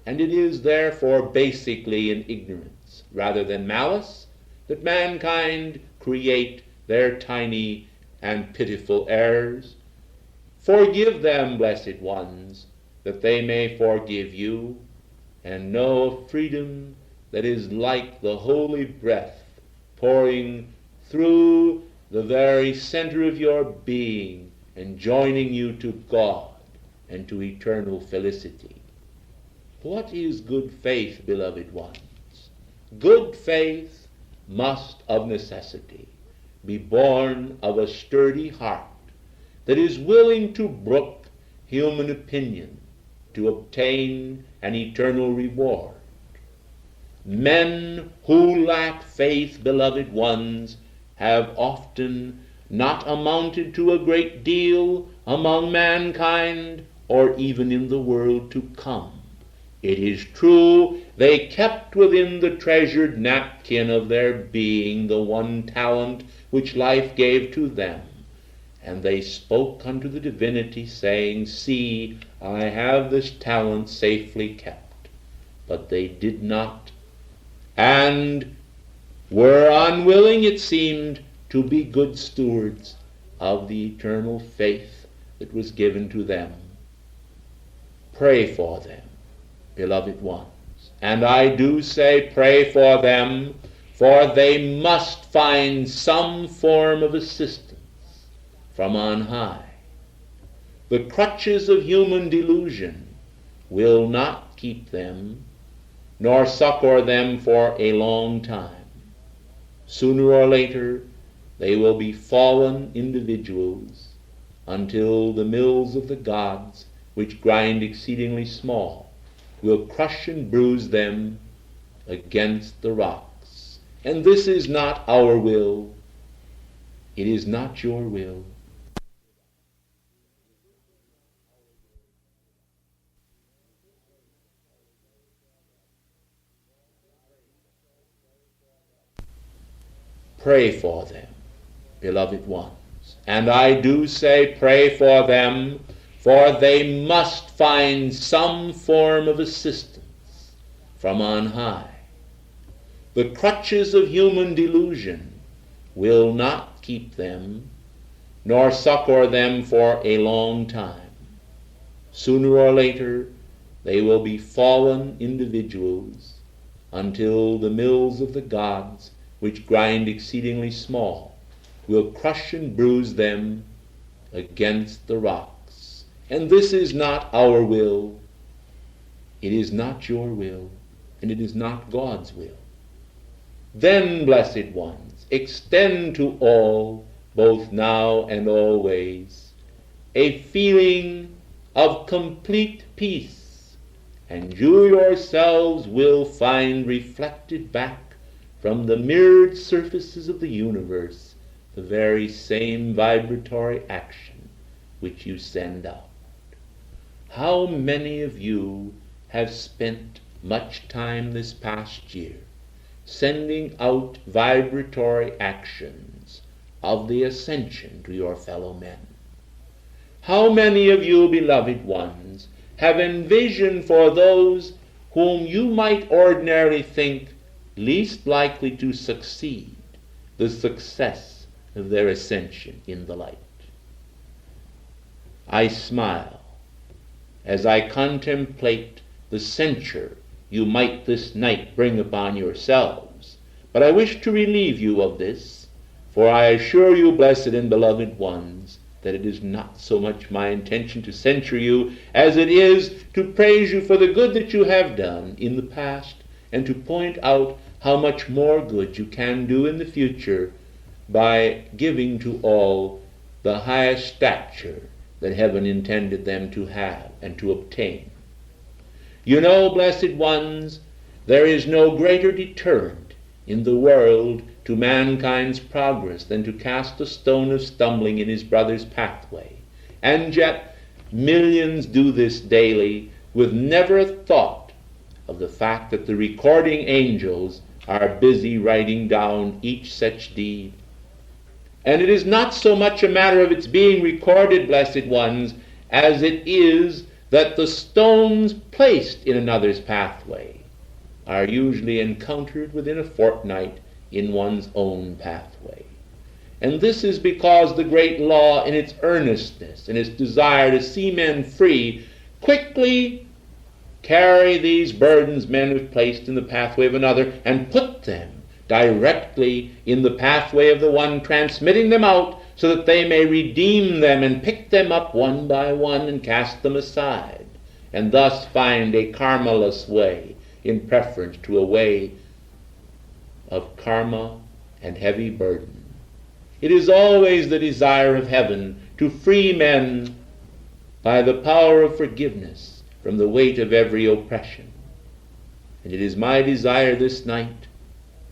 And it is therefore basically in ignorance rather than malice that mankind create their tiny and pitiful errors. Forgive them, blessed ones, that they may forgive you, and know a freedom that is like the holy breath pouring through the very center of your being and joining you to God and to eternal felicity. What is good faith, beloved ones? Good faith must of necessity be born of a sturdy heart that is willing to brook human opinion to obtain an eternal reward. Men who lack faith, beloved ones, have often not amounted to a great deal among mankind or even in the world to come. It is true, they kept within the treasured napkin of their being the one talent which life gave to them, and they spoke unto the divinity, saying, See, I have this talent safely kept. But they did not, and were unwilling, it seemed, to be good stewards of the eternal faith that was given to them. Pray for them, beloved ones. And I do say pray for them, for they must find some form of assistance from on high. The crutches of human delusion will not keep them, nor succor them for a long time. Sooner or later, they will be fallen individuals until the mills of the gods, which grind exceedingly small, will crush and bruise them against the rocks. And this is not our will. It is not your will. Pray for them, beloved ones. And I do say pray for them, for they must find some form of assistance from on high. The crutches of human delusion will not keep them, nor succor them for a long time. Sooner or later, they will be fallen individuals until the mills of the gods, which grind exceedingly small, will crush and bruise them against the rocks. And this is not our will. It is not your will, and it is not God's will. Then, blessed ones, extend to all, both now and always, a feeling of complete peace, and you yourselves will find reflected back from the mirrored surfaces of the universe the very same vibratory action which you send out. How many of you have spent much time this past year sending out vibratory actions of the ascension to your fellow men? How many of you, beloved ones, have envisioned for those whom you might ordinarily think least likely to succeed the success of their ascension in the light? I smile as I contemplate the censure you might this night bring upon yourselves, but I wish to relieve you of this, for I assure you, blessed and beloved ones, that it is not so much my intention to censure you as it is to praise you for the good that you have done in the past, and to point out how much more good you can do in the future by giving to all the highest stature that heaven intended them to have and to obtain. You know, blessed ones, there is no greater deterrent in the world to mankind's progress than to cast a stone of stumbling in his brother's pathway. And yet millions do this daily with never a thought of the fact that the recording angels are busy writing down each such deed. And it is not so much a matter of its being recorded, blessed ones, as it is that the stones placed in another's pathway are usually encountered within a fortnight in one's own pathway. And this is because the great law, in its earnestness and its desire to see men free, quickly carry these burdens men have placed in the pathway of another and put them directly in the pathway of the one transmitting them out, so that they may redeem them and pick them up one by one and cast them aside, and thus find a karmaless way in preference to a way of karma and heavy burden. It is always the desire of heaven to free men by the power of forgiveness from the weight of every oppression. And it is my desire this night,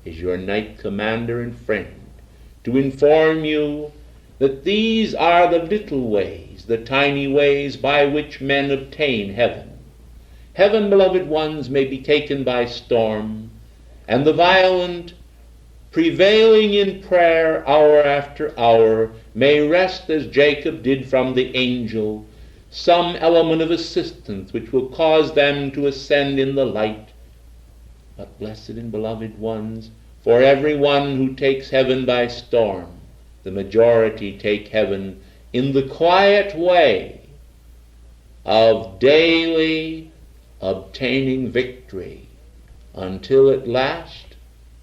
as your night commander and friend, to inform you that these are the little ways, the tiny ways by which men obtain heaven. Heaven, beloved ones, may be taken by storm, and the violent, prevailing in prayer hour after hour, may wrest, as Jacob did from the angel, some element of assistance which will cause them to ascend in the light. But, blessed and beloved ones, for every one who takes heaven by storm, the majority take heaven in the quiet way of daily obtaining victory, until at last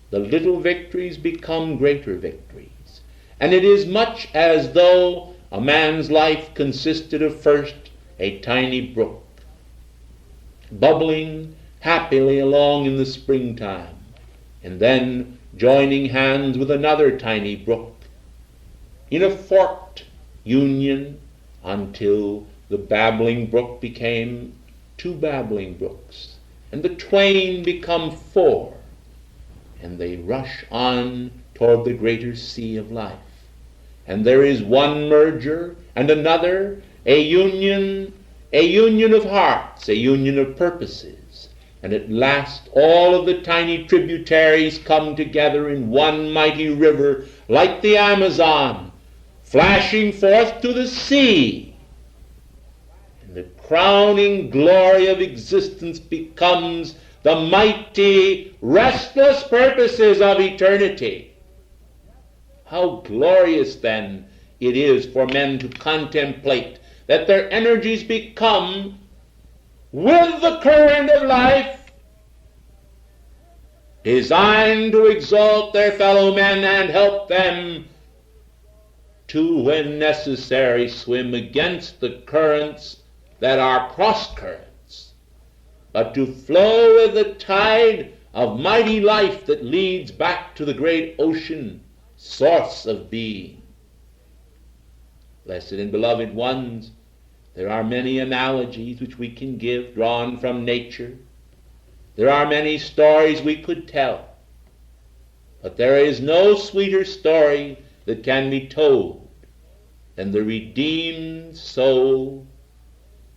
the little victories become greater victories. And it is much as though a man's life consisted of first a tiny brook, bubbling happily along in the springtime, and then joining hands with another tiny brook in a forked union, until the babbling brook became two babbling brooks, and the twain become four, and they rush on toward the greater sea of life. And there is one merger and another, a union of hearts, a union of purposes. And at last all of the tiny tributaries come together in one mighty river, like the Amazon, flashing forth to the sea. And the crowning glory of existence becomes the mighty, restless purposes of eternity. How glorious, then, it is for men to contemplate that their energies become, with the current of life, designed to exalt their fellow men and help them to, when necessary, swim against the currents that are cross-currents, but to flow with the tide of mighty life that leads back to the great ocean, source of being. Blessed and beloved ones, there are many analogies which we can give, drawn from nature. There are many stories we could tell. But there is no sweeter story that can be told then the redeemed soul,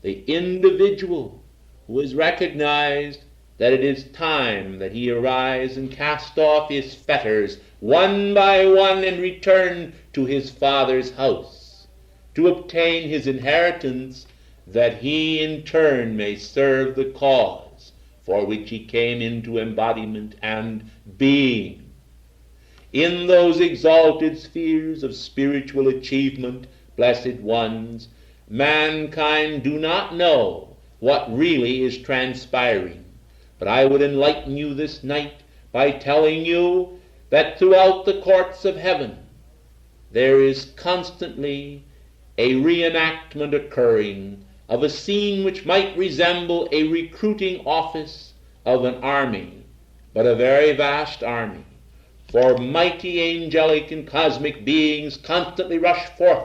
the individual who has recognized that it is time that he arise and cast off his fetters one by one and return to his Father's house to obtain his inheritance, that he in turn may serve the cause for which he came into embodiment and being. In those exalted spheres of spiritual achievement, blessed ones, mankind do not know what really is transpiring. But I would enlighten you this night by telling you that throughout the courts of heaven there is constantly a reenactment occurring of a scene which might resemble a recruiting office of an army, but a very vast army. For mighty angelic and cosmic beings constantly rush forth,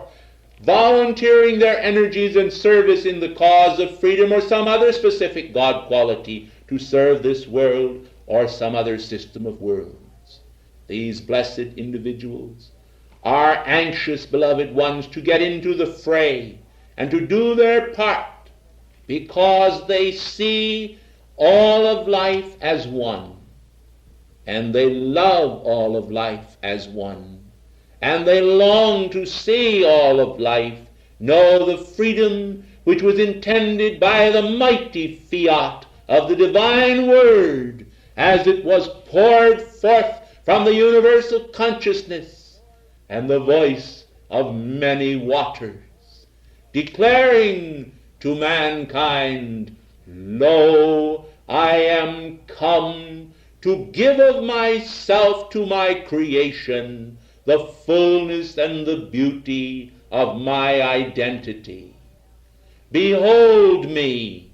volunteering their energies and service in the cause of freedom or some other specific God quality to serve this world or some other system of worlds. These blessed individuals are anxious, beloved ones, to get into the fray and to do their part, because they see all of life as one, and they love all of life as one, and they long to see all of life know the freedom which was intended by the mighty fiat of the divine word as it was poured forth from the universal consciousness and the voice of many waters, declaring to mankind, Lo, I am come to give of myself to my creation the fullness and the beauty of my identity. Behold me,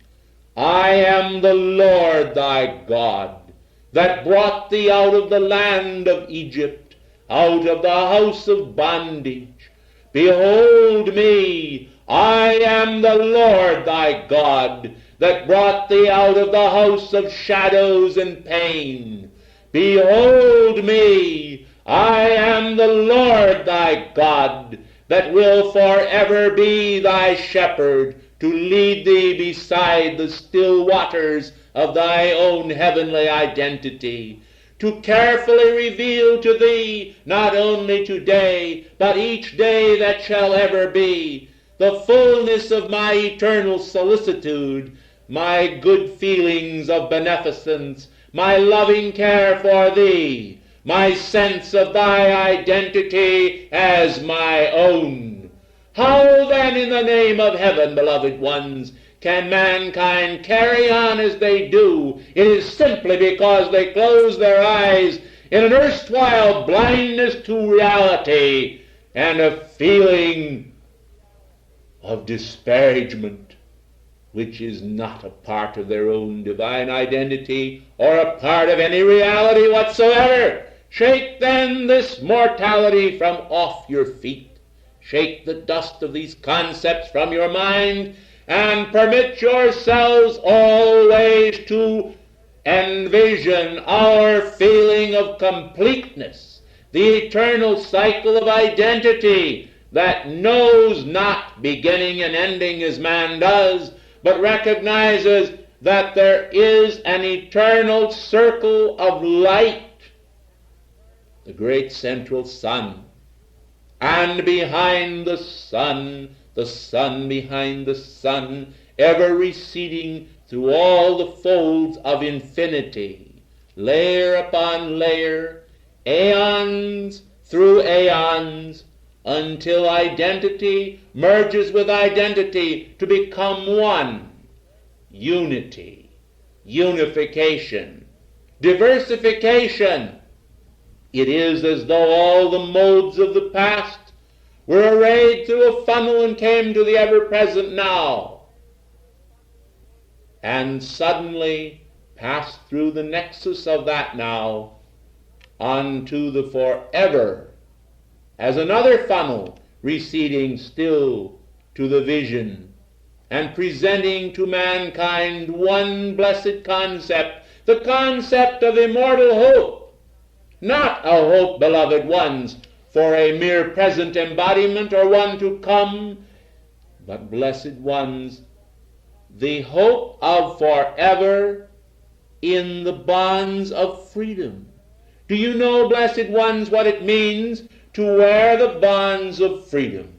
I am the Lord thy God, that brought thee out of the land of Egypt, out of the house of bondage. Behold me, I am the Lord thy God, that brought thee out of the house of shadows and pain. Behold me, I am the Lord thy God, that will forever be thy shepherd, to lead thee beside the still waters of thy own heavenly identity, to carefully reveal to thee, not only today, but each day that shall ever be, the fullness of my eternal solicitude, my good feelings of beneficence, my loving care for thee, my sense of thy identity as my own. How then, in the name of heaven, beloved ones, can mankind carry on as they do? It is simply because they close their eyes in an erstwhile blindness to reality and a feeling of disparagement, which is not a part of their own divine identity or a part of any reality whatsoever. Shake then this mortality from off your feet. Shake the dust of these concepts from your mind, and permit yourselves always to envision our feeling of completeness, the eternal cycle of identity that knows not beginning and ending as man does, but recognizes that there is an eternal circle of light, the great central sun, and behind the sun behind the sun, ever receding through all the folds of infinity, layer upon layer, aeons through aeons, until identity merges with identity to become one. Unity, unification, diversification. It is as though all the modes of the past were arrayed through a funnel and came to the ever-present now, and suddenly passed through the nexus of that now onto the forever, as another funnel receding still to the vision and presenting to mankind one blessed concept, the concept of immortal hope. Not a hope, beloved ones, for a mere present embodiment or one to come, but, blessed ones, the hope of forever in the bonds of freedom. Do you know, blessed ones, what it means to wear the bonds of freedom?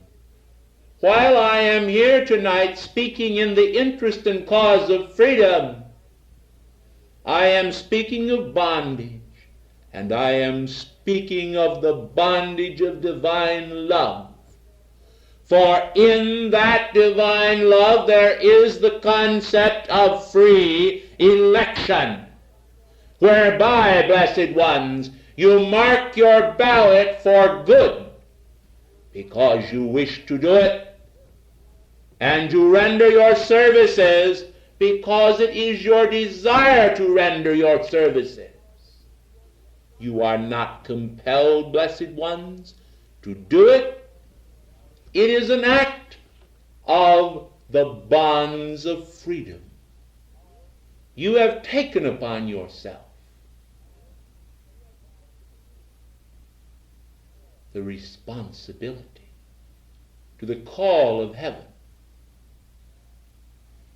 While I am here tonight speaking in the interest and cause of freedom, I am speaking of bondage, and I am speaking of the bondage of divine love. For in that divine love there is the concept of free election, whereby, blessed ones, you mark your ballot for good because you wish to do it, and you render your services because it is your desire to render your services. You are not compelled, blessed ones, to do it. It is an act of the bonds of freedom. You have taken upon yourself the responsibility to the call of heaven.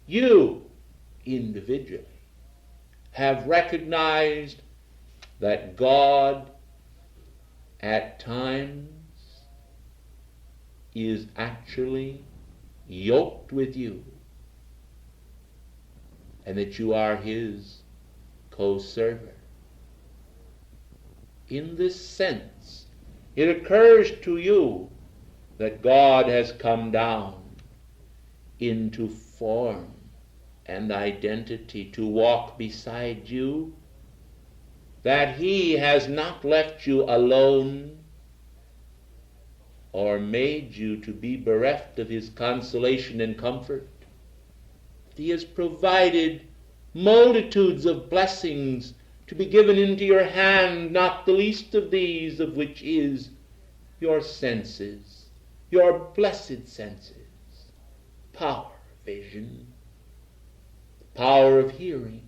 You, individually, have recognized that God at times is actually yoked with you, and that you are his co-server. In this sense, it occurs to you that God has come down into form and identity to walk beside you, that he has not left you alone or made you to be bereft of his consolation and comfort. He has provided multitudes of blessings to be given into your hand, not the least of these of which is your senses, your blessed senses, power, vision, the power of hearing,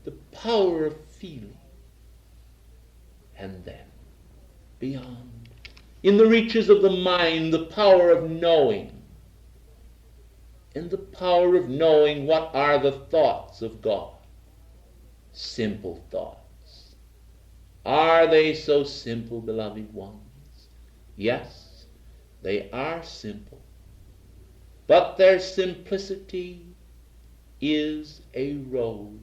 the power of feeling, and then, beyond, in the reaches of the mind, the power of knowing, and the power of knowing what are the thoughts of God. Simple thoughts. Are they so simple, beloved ones? Yes, they are simple. But their simplicity is a road.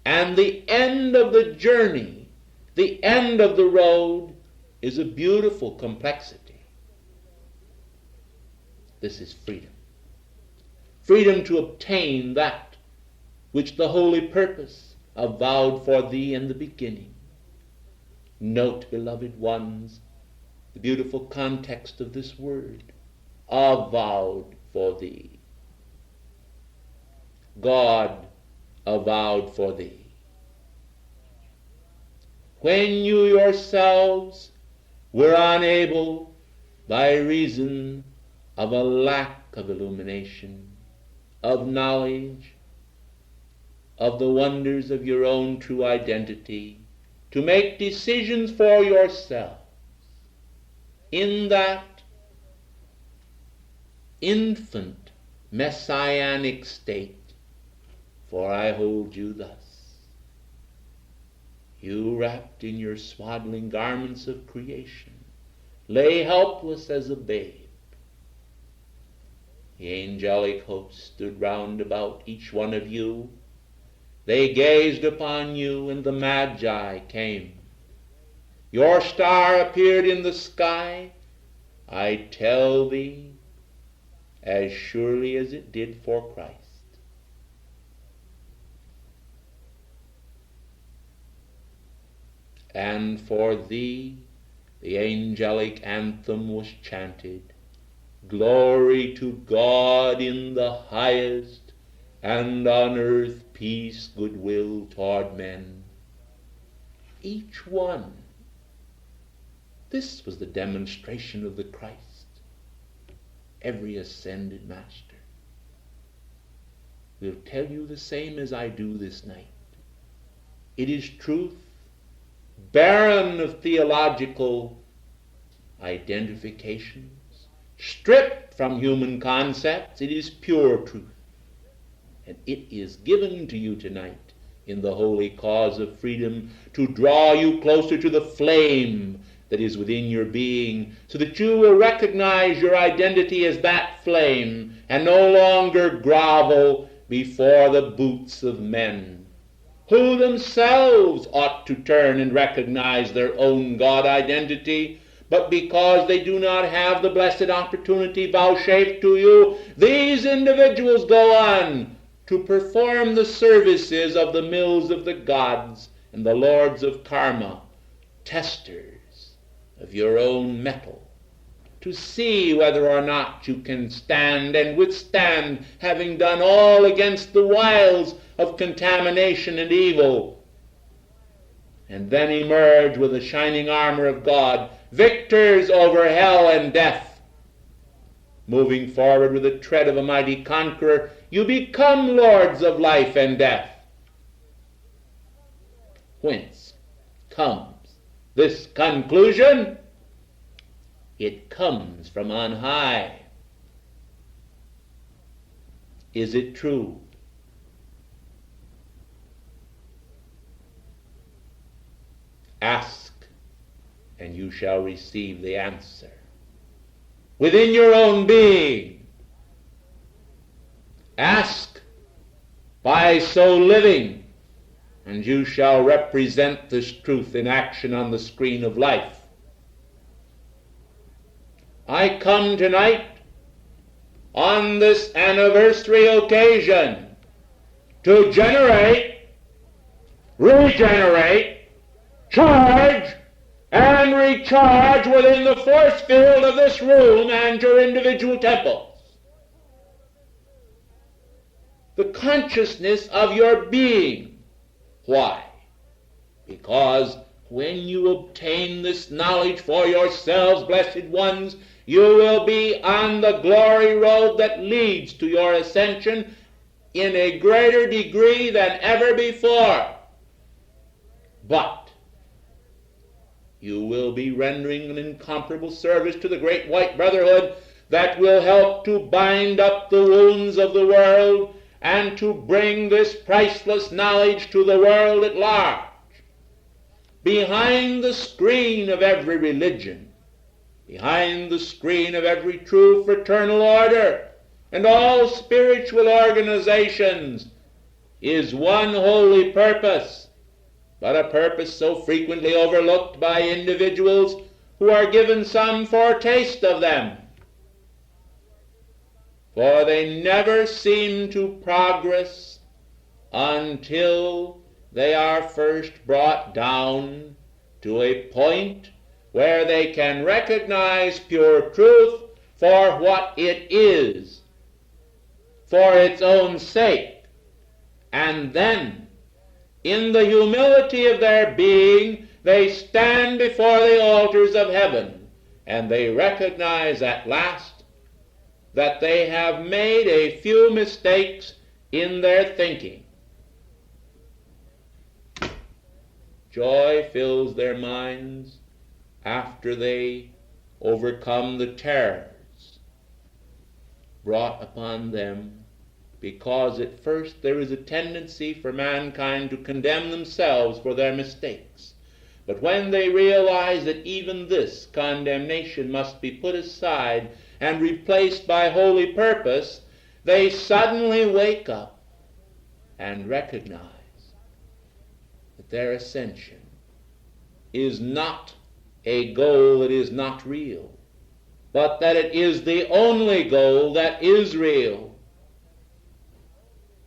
And the end of the journey, the end of the road, is a beautiful complexity. This is freedom. Freedom to obtain that which the holy purpose avowed for thee in the beginning. Note, beloved ones, the beautiful context of this word, avowed for thee. God avowed for thee. When you yourselves were unable, by reason of a lack of illumination, of knowledge, of the wonders of your own true identity, to make decisions for yourselves in that infant messianic state. For I hold you thus, you wrapped in your swaddling garments of creation, lay helpless as a babe. The angelic host stood round about each one of you. They gazed upon you, and the Magi came. Your star appeared in the sky, I tell thee, as surely as it did for Christ. And for thee the angelic anthem was chanted, glory to God in the highest, and on earth peace, goodwill toward men. Each one. This was the demonstration of the Christ, every ascended master. Will tell you the same as I do this night. It is truth barren of theological identifications, stripped from human concepts. It is pure truth. And it is given to you tonight in the holy cause of freedom to draw you closer to the flame that is within your being, so that you will recognize your identity as that flame and no longer grovel before the boots of men, who themselves ought to turn and recognize their own God identity, but because they do not have the blessed opportunity vouchsafed to you, these individuals go on to perform the services of the mills of the gods and the lords of karma, testers of your own metal, to see whether or not you can stand and withstand, having done all against the wiles of contamination and evil, and then emerge with the shining armor of God, victors over hell and death. Moving forward with the tread of a mighty conqueror, you become lords of life and death. Whence comes this conclusion? It comes from on high. Is it true? Ask, and you shall receive the answer. Within your own being, ask by so living, and you shall represent this truth in action on the screen of life. I come tonight on this anniversary occasion to generate, regenerate, charge, and recharge within the force field of this room and your individual temples the consciousness of your being. Why? Because when you obtain this knowledge for yourselves, blessed ones, you will be on the glory road that leads to your ascension in a greater degree than ever before. But you will be rendering an incomparable service to the great white brotherhood that will help to bind up the wounds of the world and to bring this priceless knowledge to the world at large. Behind the screen of every religion, behind the screen of every true fraternal order and all spiritual organizations is one holy purpose, but a purpose so frequently overlooked by individuals who are given some foretaste of them. For they never seem to progress until they are first brought down to a point where they can recognize pure truth for what it is, for its own sake, and then, in the humility of their being, they stand before the altars of heaven, and they recognize at last that they have made a few mistakes in their thinking. Joy fills their minds after they overcome the terrors brought upon them, because at first there is a tendency for mankind to condemn themselves for their mistakes. But when they realize that even this condemnation must be put aside and replaced by holy purpose, they suddenly wake up and recognize that their ascension is not a goal that is not real, but that it is the only goal that is real.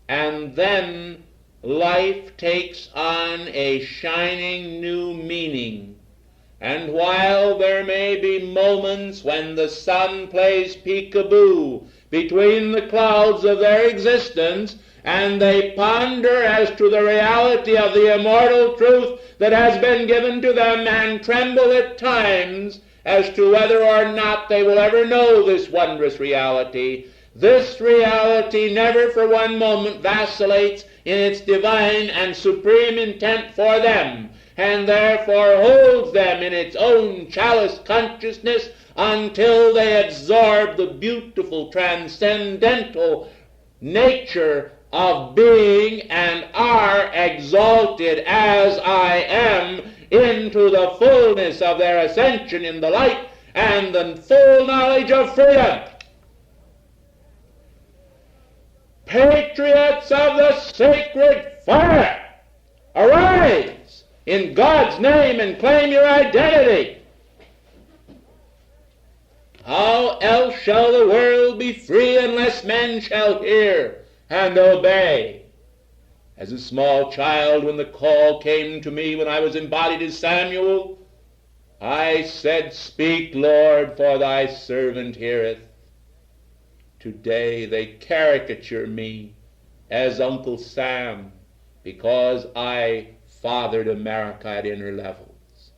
And then life takes on a shining new meaning. And while there may be moments when the sun plays peekaboo between the clouds of their existence, and they ponder as to the reality of the immortal truth that has been given to them, and tremble at times as to whether or not they will ever know this wondrous reality, this reality never for one moment vacillates in its divine and supreme intent for them, and therefore holds them in its own chalice consciousness until they absorb the beautiful transcendental nature of being and are exalted as I am into the fullness of their ascension in the light and the full knowledge of freedom. Patriots of the sacred fire, arise in God's name and claim your identity. How else shall the world be free unless men shall hear and obey? As a small child, when the call came to me when I was embodied as Samuel, I said, Speak, Lord, for thy servant heareth. Today they caricature me as Uncle Sam because I fathered America at inner levels.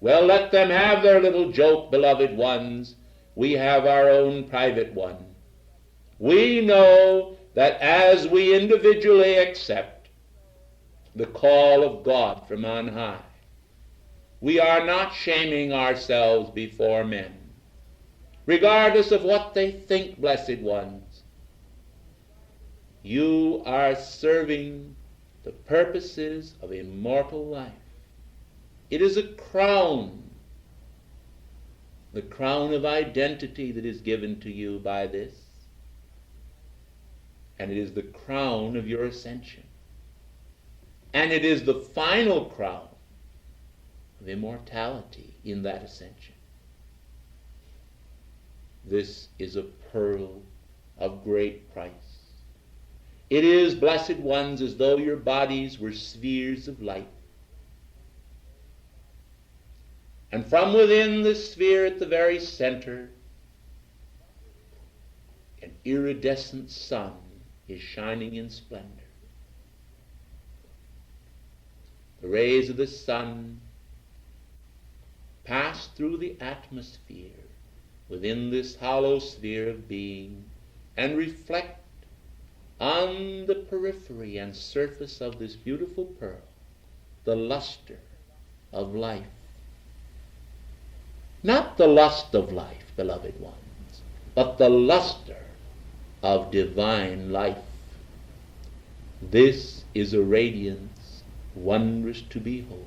Well, let them have their little joke, beloved ones. We have our own private one. We know that as we individually accept the call of God from on high, we are not shaming ourselves before men, regardless of what they think, blessed ones. You are serving the purposes of immortal life. It is a crown, the crown of identity that is given to you by this, and it is the crown of your ascension, and it is the final crown of immortality in that ascension. This is a pearl of great price. It is, blessed ones, as though your bodies were spheres of light. And from within the sphere at the very center, an iridescent sun is shining in splendor. The rays of the sun pass through the atmosphere within this hollow sphere of being and reflect on the periphery and surface of this beautiful pearl the luster of life. Not the lust of life, beloved ones, but the luster of divine life. This is a radiance wondrous to behold.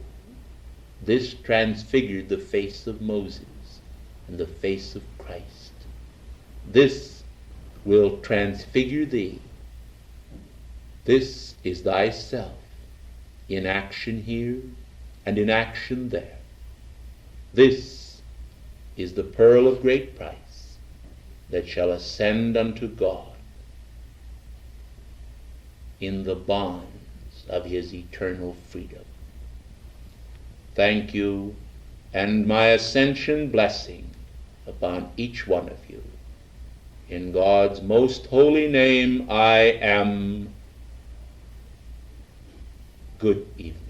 This transfigured the face of Moses and the face of Christ. This will transfigure thee. This is thyself in action here and in action there. This is the pearl of great price that shall ascend unto God in the bonds of his eternal freedom. Thank you, and my ascension blessing upon each one of you. In God's most holy name I am. Good evening.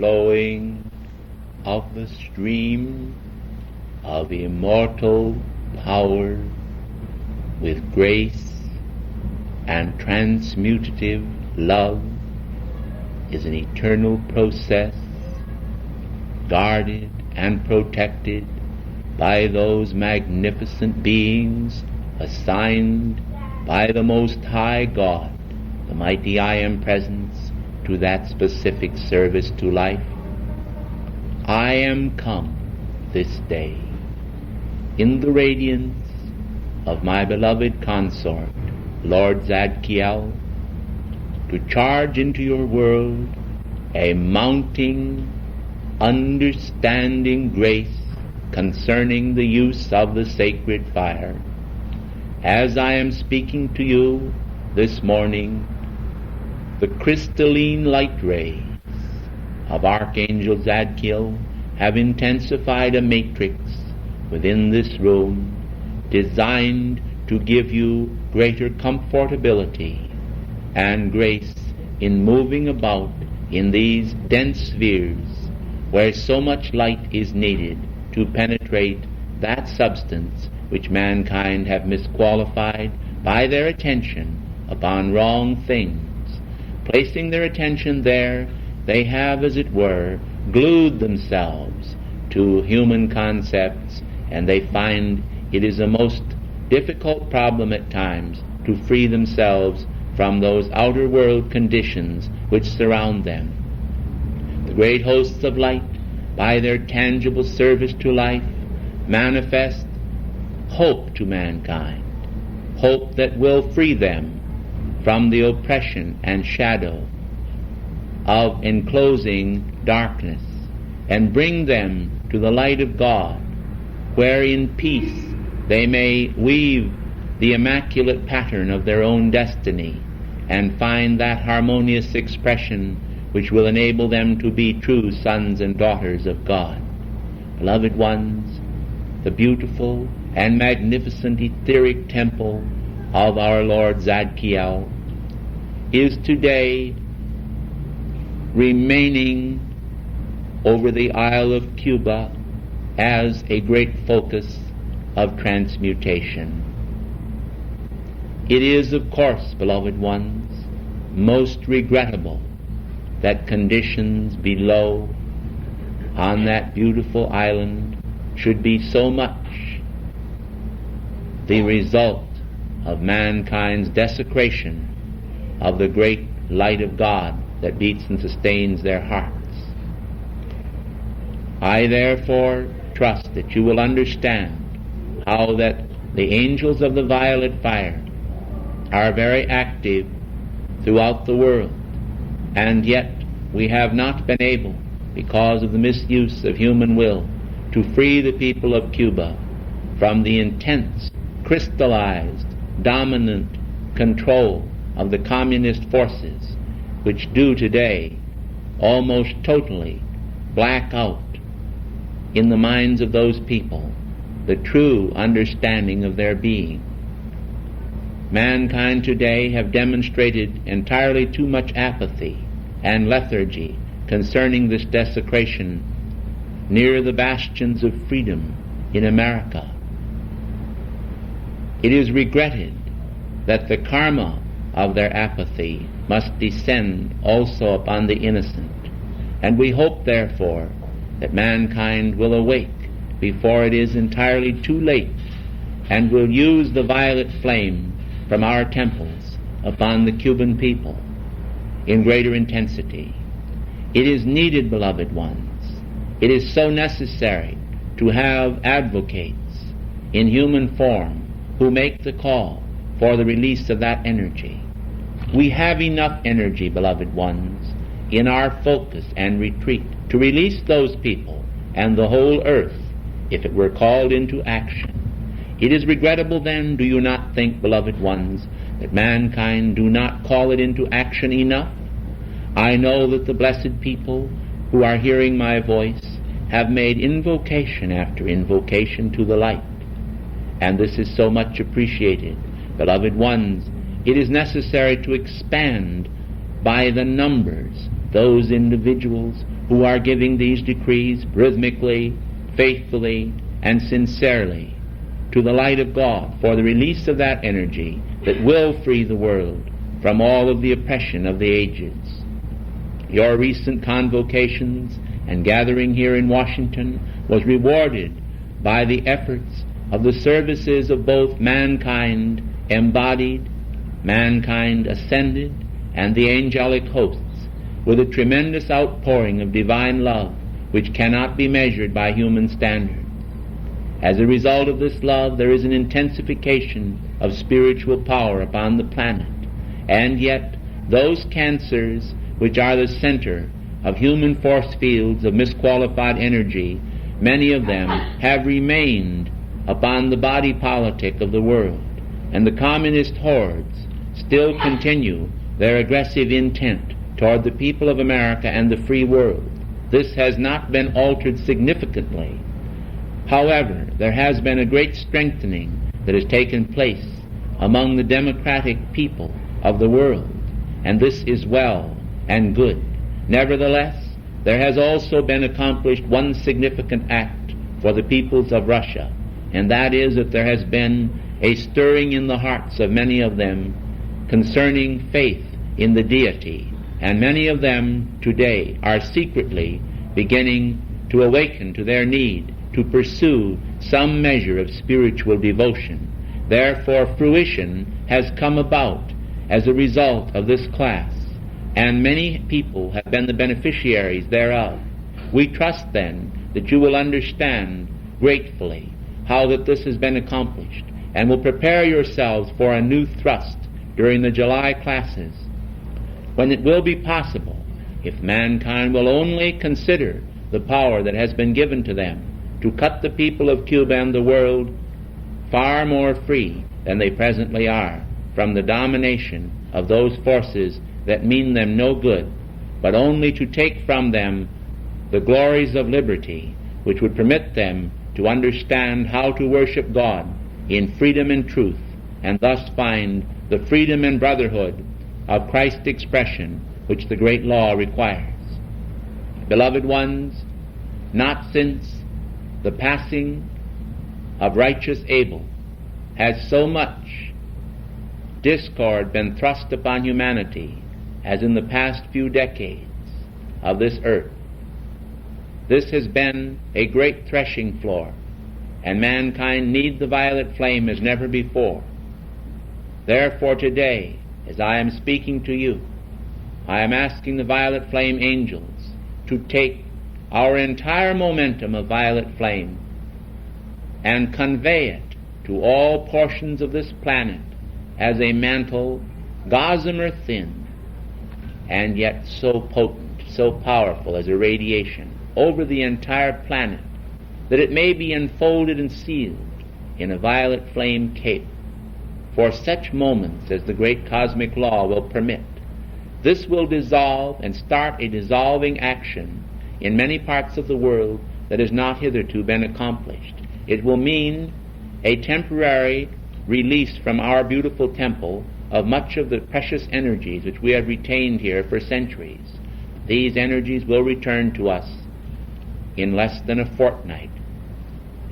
flowing of the stream of immortal power with grace and transmutative love is an eternal process, guarded and protected by those magnificent beings assigned by the Most High God, the mighty I Am Presence, to that specific service to life. I am come this day in the radiance of my beloved consort, Lord Zadkiel, to charge into your world a mounting, understanding grace concerning the use of the sacred fire. As I am speaking to you this morning, the crystalline light rays of Archangel Zadkiel have intensified a matrix within this room designed to give you greater comfortability and grace in moving about in these dense spheres where so much light is needed to penetrate that substance which mankind have misqualified by their attention upon wrong things. Placing their attention there, they have, as it were, glued themselves to human concepts, and they find it is a most difficult problem at times to free themselves from those outer world conditions which surround them. The great hosts of light, by their tangible service to life, manifest hope to mankind, hope that will free them from the oppression and shadow of enclosing darkness and bring them to the light of God, where in peace they may weave the immaculate pattern of their own destiny and find that harmonious expression which will enable them to be true sons and daughters of God. Beloved ones, the beautiful and magnificent etheric temple of our Lord Zadkiel is today remaining over the Isle of Cuba as a great focus of transmutation. It is, of course, beloved ones, most regrettable that conditions below on that beautiful island should be so much the result of mankind's desecration of the great light of God that beats and sustains their hearts. I therefore trust that you will understand how that the angels of the violet fire are very active throughout the world, and yet we have not been able, because of the misuse of human will, to free the people of Cuba from the intense, crystallized, dominant control of the communist forces, which do today almost totally black out in the minds of those people the true understanding of their being. Mankind today have demonstrated entirely too much apathy and lethargy concerning this desecration near the bastions of freedom in America. It is regretted that the karma of their apathy must descend also upon the innocent, and we hope therefore that mankind will awake before it is entirely too late, and will use the violet flame from our temples upon the Cuban people in greater intensity. It is needed, beloved ones. It is so necessary to have advocates in human form who make the call for the release of that energy. We have enough energy, beloved ones, in our focus and retreat to release those people and the whole earth if it were called into action. It is regrettable then, do you not think, beloved ones, that mankind do not call it into action enough? I know that the blessed people who are hearing my voice have made invocation after invocation to the light, and this is so much appreciated. Beloved ones, it is necessary to expand by the numbers those individuals who are giving these decrees rhythmically, faithfully, and sincerely to the light of God for the release of that energy that will free the world from all of the oppression of the ages. Your recent convocations and gathering here in Washington was rewarded by the efforts of the services of both mankind embodied, mankind ascended, and the angelic hosts, with a tremendous outpouring of divine love which cannot be measured by human standards. As a result of this love, there is an intensification of spiritual power upon the planet, and yet those cancers which are the center of human force fields of misqualified energy, many of them have remained upon the body politic of the world, and the communist hordes still continue their aggressive intent toward the people of America and the free world. This has not been altered significantly. However, there has been a great strengthening that has taken place among the democratic people of the world, and this is well and good. Nevertheless, there has also been accomplished one significant act for the peoples of Russia, and that is that there has been a stirring in the hearts of many of them concerning faith in the deity, and many of them today are secretly beginning to awaken to their need to pursue some measure of spiritual devotion. Therefore, fruition has come about as a result of this class, and many people have been the beneficiaries thereof. We trust then that you will understand gratefully how that this has been accomplished, and will prepare yourselves for a new thrust during the July classes, when it will be possible, if mankind will only consider the power that has been given to them, to cut the people of Cuba and the world far more free than they presently are from the domination of those forces that mean them no good, but only to take from them the glories of liberty, which would permit them to understand how to worship God in freedom and truth, and thus find the freedom and brotherhood of Christ's expression which the great law requires. Beloved ones, not since the passing of righteous Abel has so much discord been thrust upon humanity as in the past few decades of this earth. This has been a great threshing floor, and mankind need the violet flame as never before. Therefore today, as I am speaking to you, I am asking the violet flame angels to take our entire momentum of violet flame and convey it to all portions of this planet as a mantle gossamer thin, and yet so potent, so powerful as a radiation over the entire planet, that it may be enfolded and sealed in a violet flame cape for such moments as the great cosmic law will permit. This will dissolve and start a dissolving action in many parts of the world that has not hitherto been accomplished. It will mean a temporary release from our beautiful temple of much of the precious energies which we have retained here for centuries. These energies will return to us in less than a fortnight,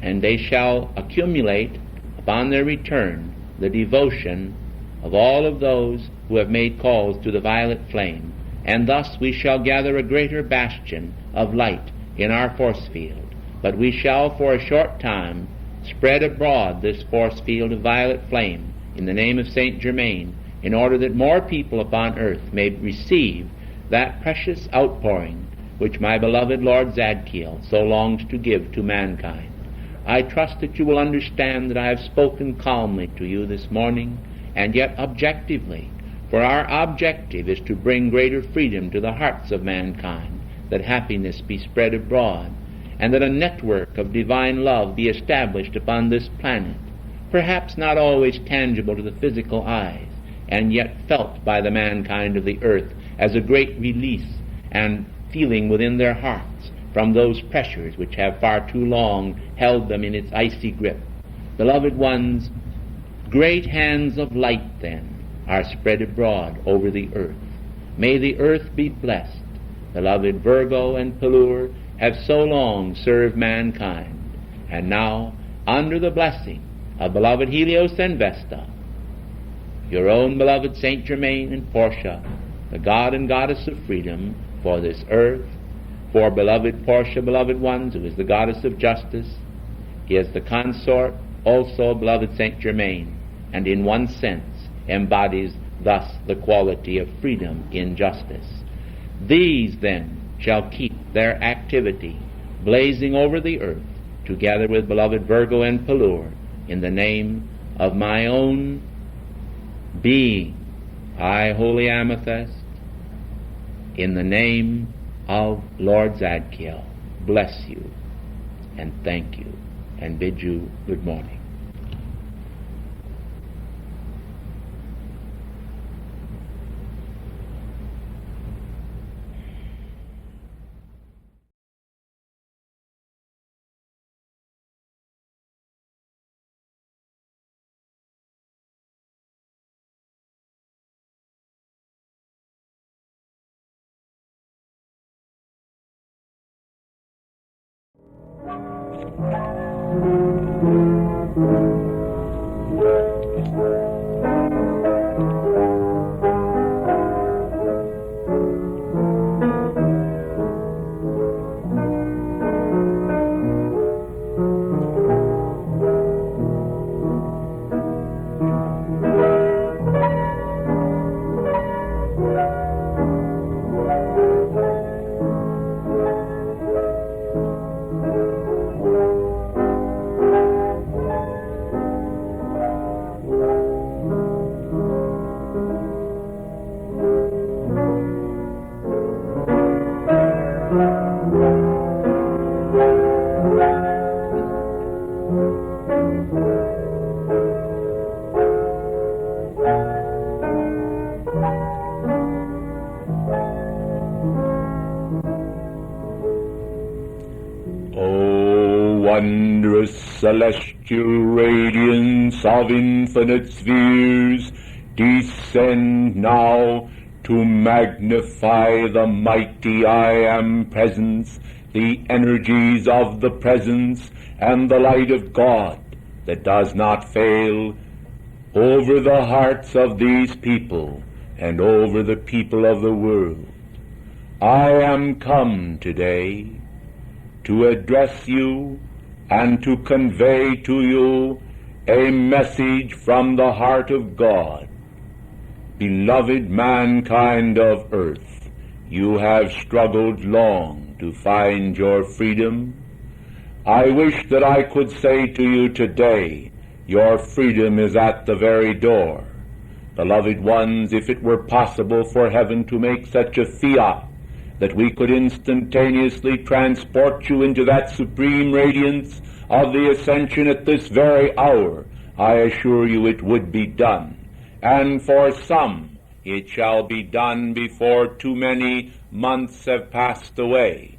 and they shall accumulate upon their return the devotion of all of those who have made calls to the violet flame, and thus we shall gather a greater bastion of light in our force field. But we shall for a short time spread abroad this force field of violet flame in the name of Saint Germain, in order that more people upon earth may receive that precious outpouring which my beloved Lord Zadkiel so longs to give to mankind. I trust that you will understand that I have spoken calmly to you this morning, and yet objectively, for our objective is to bring greater freedom to the hearts of mankind, that happiness be spread abroad, and that a network of divine love be established upon this planet, perhaps not always tangible to the physical eyes, and yet felt by the mankind of the earth as a great release and feeling within their hearts from those pressures which have far too long held them in its icy grip. Beloved ones, great hands of light then are spread abroad over the earth. May the earth be blessed Beloved Virgo and Pelur have so long served mankind, and now, under the blessing of beloved Helios and Vesta, your own beloved Saint Germain and Portia, the god and goddess of freedom for this earth, for beloved Portia, beloved ones, who is the goddess of justice, is the consort also of beloved Saint Germain, and in one sense embodies thus the quality of freedom in justice. These then shall keep their activity blazing over the earth, together with beloved Virgo and Pelur, in the name of my own being, I, Holy Amethyst, in the name of Lord Zadkiel, bless you and thank you and bid you good morning. Wondrous celestial radiance of infinite spheres, descend now to magnify the mighty I Am presence, the energies of the presence, and the light of God that does not fail over the hearts of these people and over the people of the world. I am come today to address you and to convey to you a message from the heart of God. Beloved mankind of earth, you have struggled long to find your freedom. I wish that I could say to you today, your freedom is at the very door. Beloved ones, if it were possible for heaven to make such a fiat that we could instantaneously transport you into that supreme radiance of the ascension at this very hour, I assure you it would be done. And for some, it shall be done before too many months have passed away.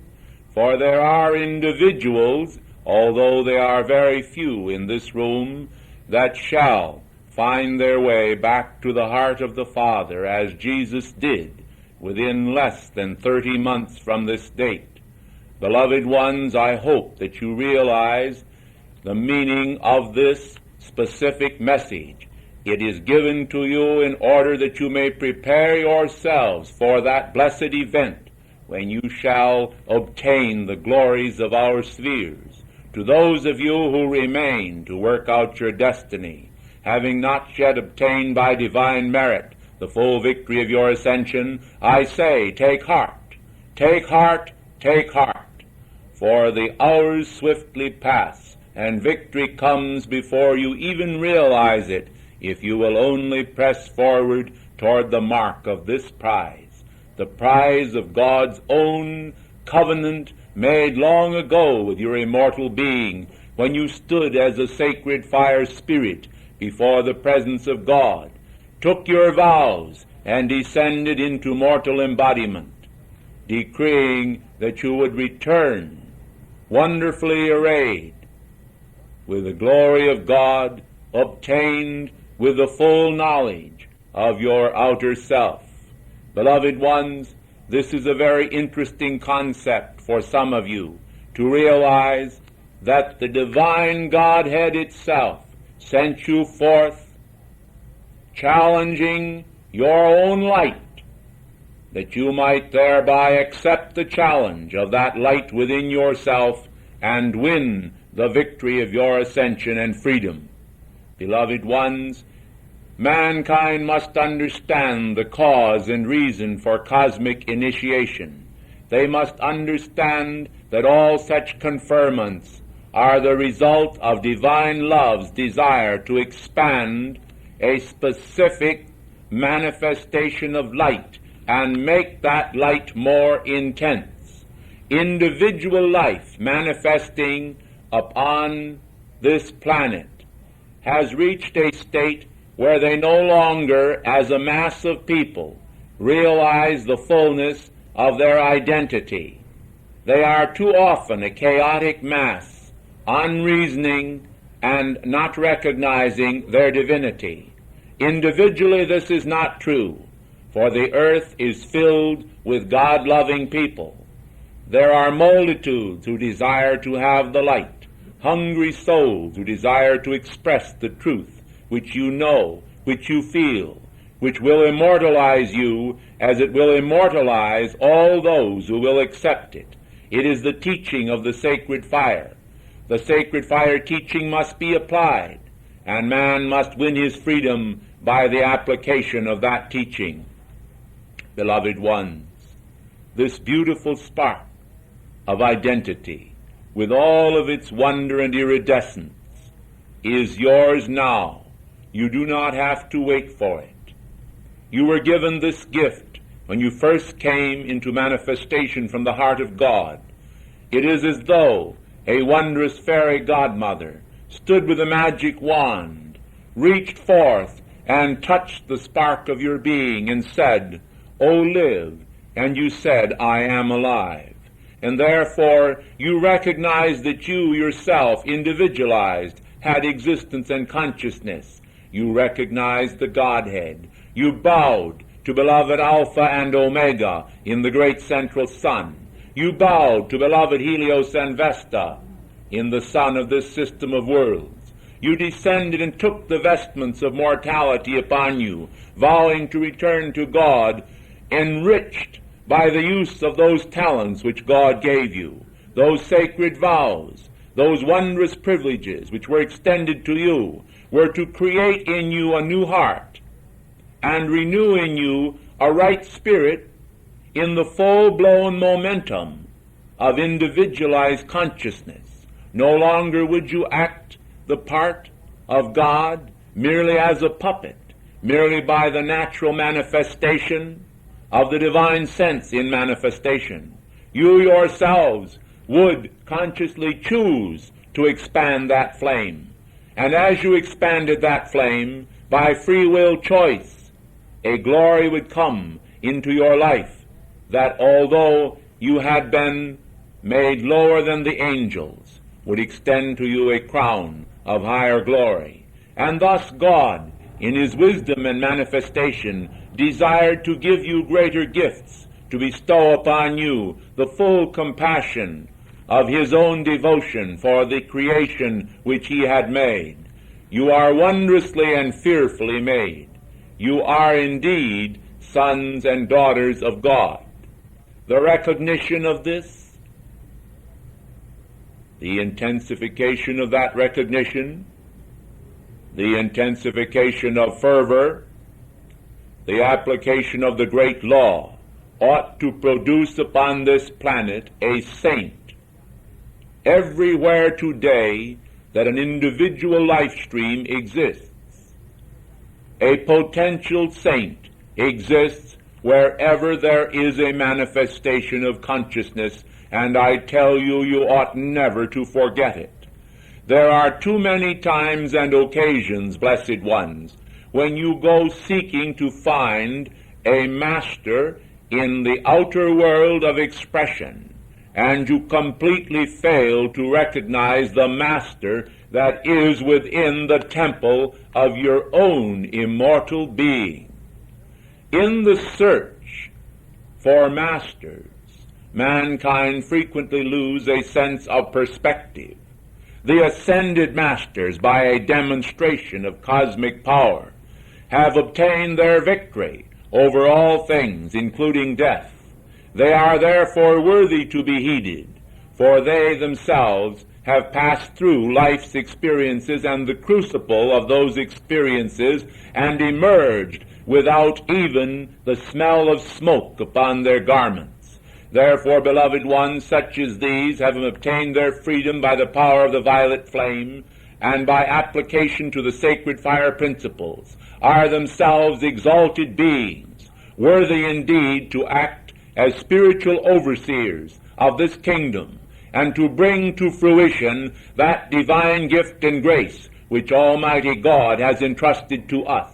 For there are individuals, although they are very few in this room, that shall find their way back to the heart of the Father, as Jesus did, within less than 30 months from this date. Beloved ones, I hope that you realize the meaning of this specific message. It is given to you in order that you may prepare yourselves for that blessed event when you shall obtain the glories of our spheres. To those of you who remain to work out your destiny, having not yet obtained by divine merit the full victory of your ascension, I say, take heart, take heart, take heart, for the hours swiftly pass, and victory comes before you even realize it, if you will only press forward toward the mark of this prize, the prize of God's own covenant made long ago with your immortal being, when you stood as a sacred fire spirit before the presence of God, took your vows, and descended into mortal embodiment, decreeing that you would return, wonderfully arrayed, with the glory of God, obtained with the full knowledge of your outer self. Beloved ones, This is a very interesting concept for some of you, to realize that the divine Godhead itself sent you forth challenging your own light, that you might thereby accept the challenge of that light within yourself and win the victory of your ascension and freedom. Beloved ones, mankind must understand the cause and reason for cosmic initiation. They must understand that all such conferments are the result of divine love's desire to expand a specific manifestation of light and make that light more intense. Individual life manifesting upon this planet has reached a state where they no longer, as a mass of people, realize the fullness of their identity. They are too often a chaotic mass, unreasoning and not recognizing their divinity. Individually, this is not true, for the earth is filled with God-loving people. There are multitudes who desire to have the light, hungry souls who desire to express the truth which you know, which you feel, which will immortalize you as it will immortalize all those who will accept it. It is the teaching of the sacred fire. The sacred fire teaching must be applied, and man must win his freedom by the application of that teaching. Beloved ones, this beautiful spark of identity, with all of its wonder and iridescence, is yours now. You do not have to wait for it. You were given this gift when you first came into manifestation from the heart of God. It is as though a wondrous fairy godmother stood with a magic wand, reached forth and touched the spark of your being and said, "O live," and you said, "I am alive." And therefore you recognized that you yourself, individualized, had existence and consciousness. You recognized the Godhead. You bowed to beloved Alpha and Omega in the great central sun. You bowed to beloved Helios and Vesta in the sun of this system of worlds. You descended and took the vestments of mortality upon you, vowing to return to God, enriched by the use of those talents which God gave you, those sacred vows, those wondrous privileges which were extended to you, were to create in you a new heart and renew in you a right spirit in the full-blown momentum of individualized consciousness. No longer would you act the part of God merely as a puppet, merely by the natural manifestation of the divine sense in manifestation. You yourselves would consciously choose to expand that flame. And as you expanded that flame, by free will choice, a glory would come into your life that, although you had been made lower than the angels, would extend to you a crown of higher glory. And thus God, in his wisdom and manifestation, desired to give you greater gifts, to bestow upon you the full compassion of his own devotion for the creation which he had made. You are wondrously and fearfully made. You are indeed sons and daughters of God. The recognition of this, the intensification of that recognition, the intensification of fervor, the application of the great law, ought to produce upon this planet a saint. Everywhere today that an individual life stream exists, a potential saint exists wherever there is a manifestation of consciousness, and I tell you, you ought never to forget it. There are too many times and occasions, blessed ones, when you go seeking to find a master in the outer world of expression, and you completely fail to recognize the master that is within the temple of your own immortal being. In the search for masters. Mankind frequently lose a sense of perspective. The ascended masters, by a demonstration of cosmic power, have obtained their victory over all things, including death. They are therefore worthy to be heeded, for they themselves have passed through life's experiences and the crucible of those experiences and emerged without even the smell of smoke upon their garments. Therefore, beloved ones, such as these, having obtained their freedom by the power of the violet flame and by application to the sacred fire principles, are themselves exalted beings, worthy indeed to act as spiritual overseers of this kingdom, and to bring to fruition that divine gift and grace which Almighty God has entrusted to us.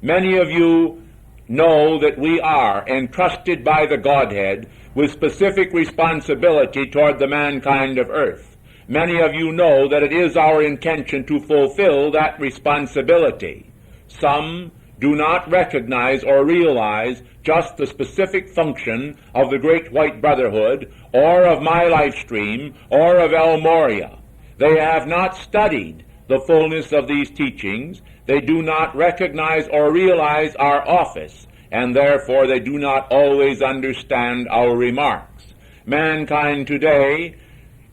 Many of you know that we are entrusted by the Godhead with specific responsibility toward the mankind of earth. Many of you know that it is our intention to fulfill that responsibility. Some do not recognize or realize just the specific function of the Great White Brotherhood or of my life stream or of El Moria. They have not studied the fullness of these teachings. They do not recognize or realize our office, and therefore they do not always understand our remarks. Mankind today,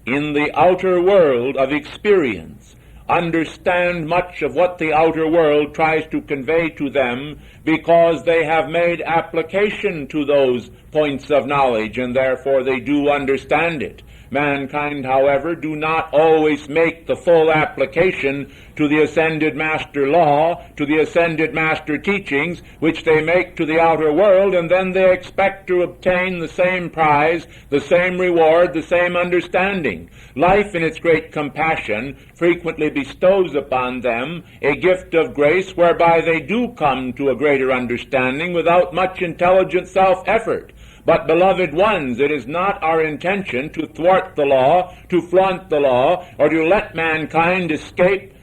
in the outer world of experience, understand much of what the outer world tries to convey to them because they have made application to those points of knowledge, and therefore they do understand it. Mankind, however, do not always make the full application to the Ascended Master law, to the Ascended Master teachings, which they make to the outer world, and then they expect to obtain the same prize, the same reward, the same understanding. Life, in its great compassion, frequently bestows upon them a gift of grace whereby they do come to a greater understanding without much intelligent self-effort. But, beloved ones, it is not our intention to thwart the law, to flaunt the law, or to let mankind escape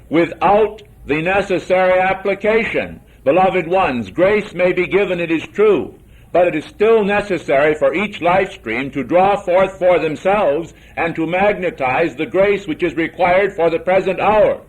without the necessary application. Beloved ones, grace may be given, it is true, but it is still necessary for each life stream to draw forth for themselves and to magnetize the grace which is required for the present hour.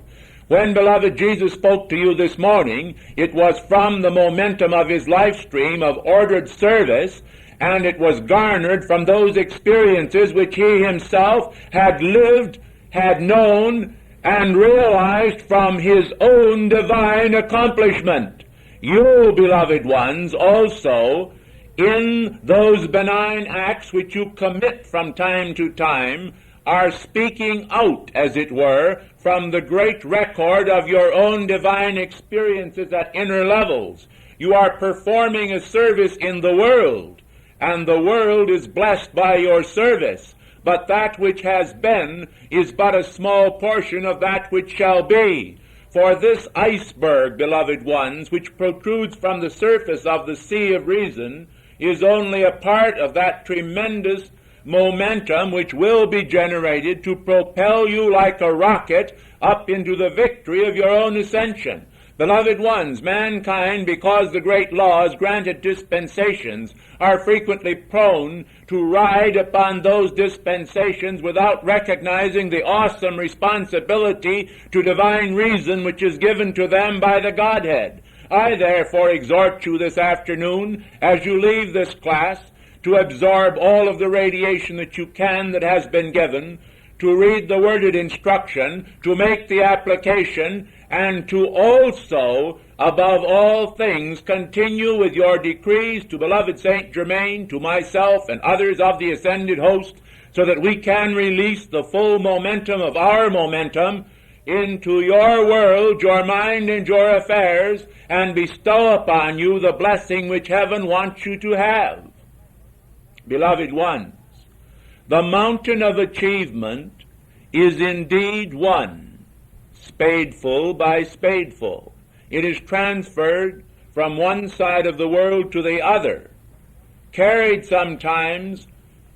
When, beloved, Jesus spoke to you this morning, it was from the momentum of his life stream of ordered service, and it was garnered from those experiences which he himself had lived, had known, and realized from his own divine accomplishment. You, beloved ones, also, in those benign acts which you commit from time to time, are speaking out, as it were, from the great record of your own divine experiences at inner levels. You are performing a service in the world, and the world is blessed by your service. But that which has been is but a small portion of that which shall be. For this iceberg, beloved ones, which protrudes from the surface of the sea of reason, is only a part of that tremendous momentum which will be generated to propel you like a rocket up into the victory of your own ascension. Beloved ones, mankind, because the great laws granted dispensations, are frequently prone to ride upon those dispensations without recognizing the awesome responsibility to divine reason which is given to them by the Godhead. I therefore exhort you this afternoon, as you leave this class, to absorb all of the radiation that you can that has been given, to read the worded instruction, to make the application, and to also, above all things, continue with your decrees to beloved Saint Germain, to myself and others of the ascended host, so that we can release the full momentum of our momentum into your world, your mind, and your affairs, and bestow upon you the blessing which heaven wants you to have. Beloved ones, the mountain of achievement is indeed won, spadeful by spadeful. It is transferred from one side of the world to the other, carried sometimes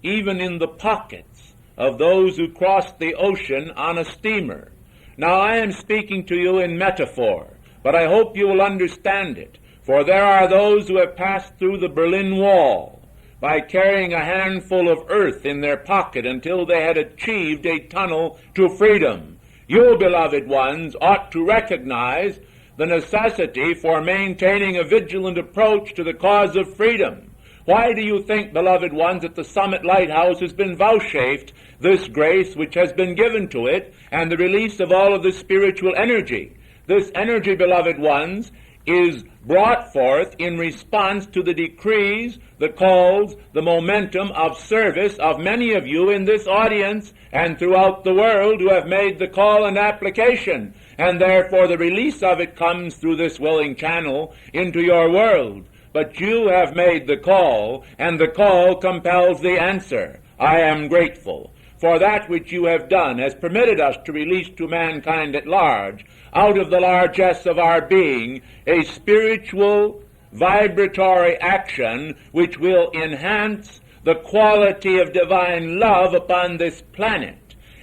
even in the pockets of those who cross the ocean on a steamer. Now I am speaking to you in metaphor, but I hope you will understand it, for there are those who have passed through the Berlin Wall, by carrying a handful of earth in their pocket until they had achieved a tunnel to freedom. You, beloved ones, ought to recognize the necessity for maintaining a vigilant approach to the cause of freedom. Why do you think, beloved ones, that the Summit Lighthouse has been vouchsafed this grace which has been given to it and the release of all of the spiritual energy? This energy, beloved ones, is brought forth in response to the decrees, the calls, the momentum of service of many of you in this audience and throughout the world who have made the call and application, and therefore the release of it comes through this willing channel into your world. But you have made the call, and the call compels the answer. I am grateful, for that which you have done has permitted us to release to mankind at large, out of the largesse of our being, a spiritual vibratory action which will enhance the quality of divine love upon this planet.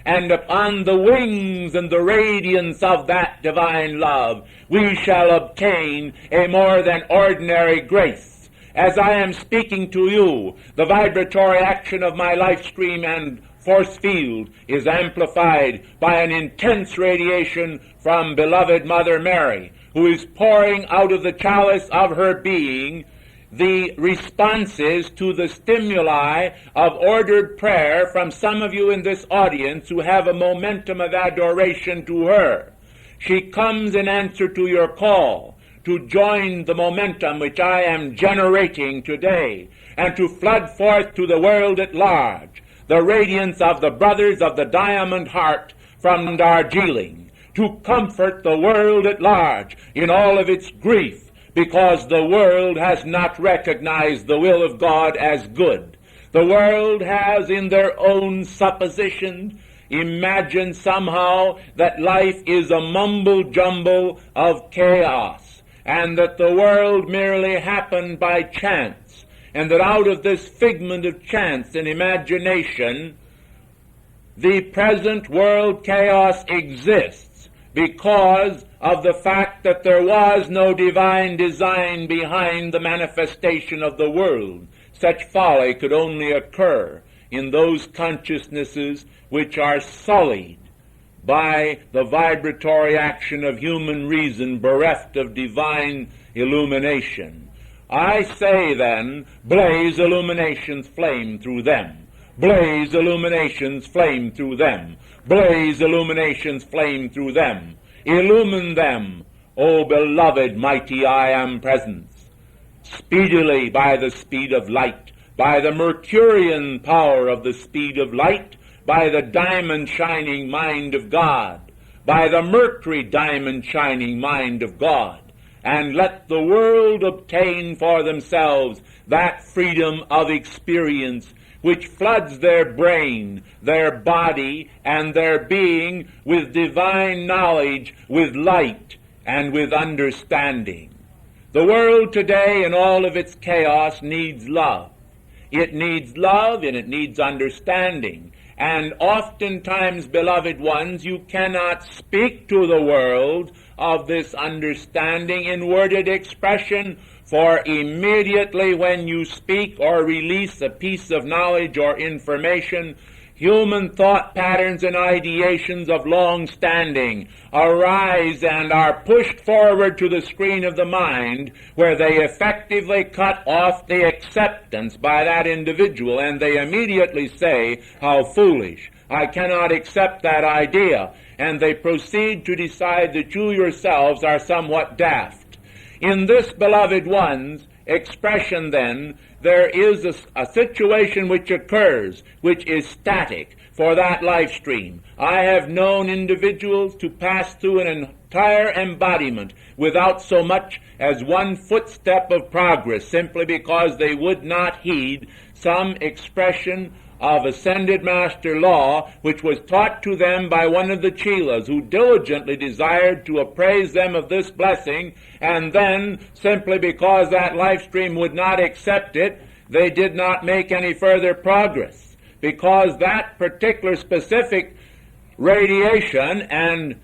And upon the wings and the radiance of that divine love, we shall obtain a more than ordinary grace. As I am speaking to you, the vibratory action of my life stream and force field is amplified by an intense radiation from beloved Mother Mary, who is pouring out of the chalice of her being the responses to the stimuli of ordered prayer from some of you in this audience who have a momentum of adoration to her. She comes in answer to your call to join the momentum which I am generating today and to flood forth to the world at large the radiance of the brothers of the Diamond Heart from Darjeeling, to comfort the world at large in all of its grief, because the world has not recognized the will of God as good. The world has, in their own supposition, imagined somehow that life is a mumble-jumble of chaos, and that the world merely happened by chance, and that out of this figment of chance and imagination, the present world chaos exists because of the fact that there was no divine design behind the manifestation of the world. Such folly could only occur in those consciousnesses which are sullied by the vibratory action of human reason bereft of divine illumination. I say then, blaze illumination's flame through them. Blaze illumination's flame through them. Blaze illumination's flame through them. Illumine them, O beloved mighty I Am Presence, speedily by the speed of light, by the Mercurian power of the speed of light, by the diamond shining mind of God, by the Mercury diamond shining mind of God, and let the world obtain for themselves that freedom of experience which floods their brain, their body, and their being with divine knowledge, with light, and with understanding. The world today, in all of its chaos, needs love. It needs love and it needs understanding. And oftentimes, beloved ones, you cannot speak to the world of this understanding in worded expression, for immediately when you speak or release a piece of knowledge or information, human thought patterns and ideations of long standing arise and are pushed forward to the screen of the mind, where they effectively cut off the acceptance by that individual, and they immediately say, how foolish, I cannot accept that idea, and they proceed to decide that you yourselves are somewhat daft. In this, beloved ones, expression then, there is a situation which occurs, which is static for that life stream. I have known individuals to pass through an entire embodiment without so much as one footstep of progress, simply because they would not heed some expression of ascended master law which was taught to them by one of the chelas, who diligently desired to appraise them of this blessing, and then, simply because that life stream would not accept it, they did not make any further progress, because that particular specific radiation and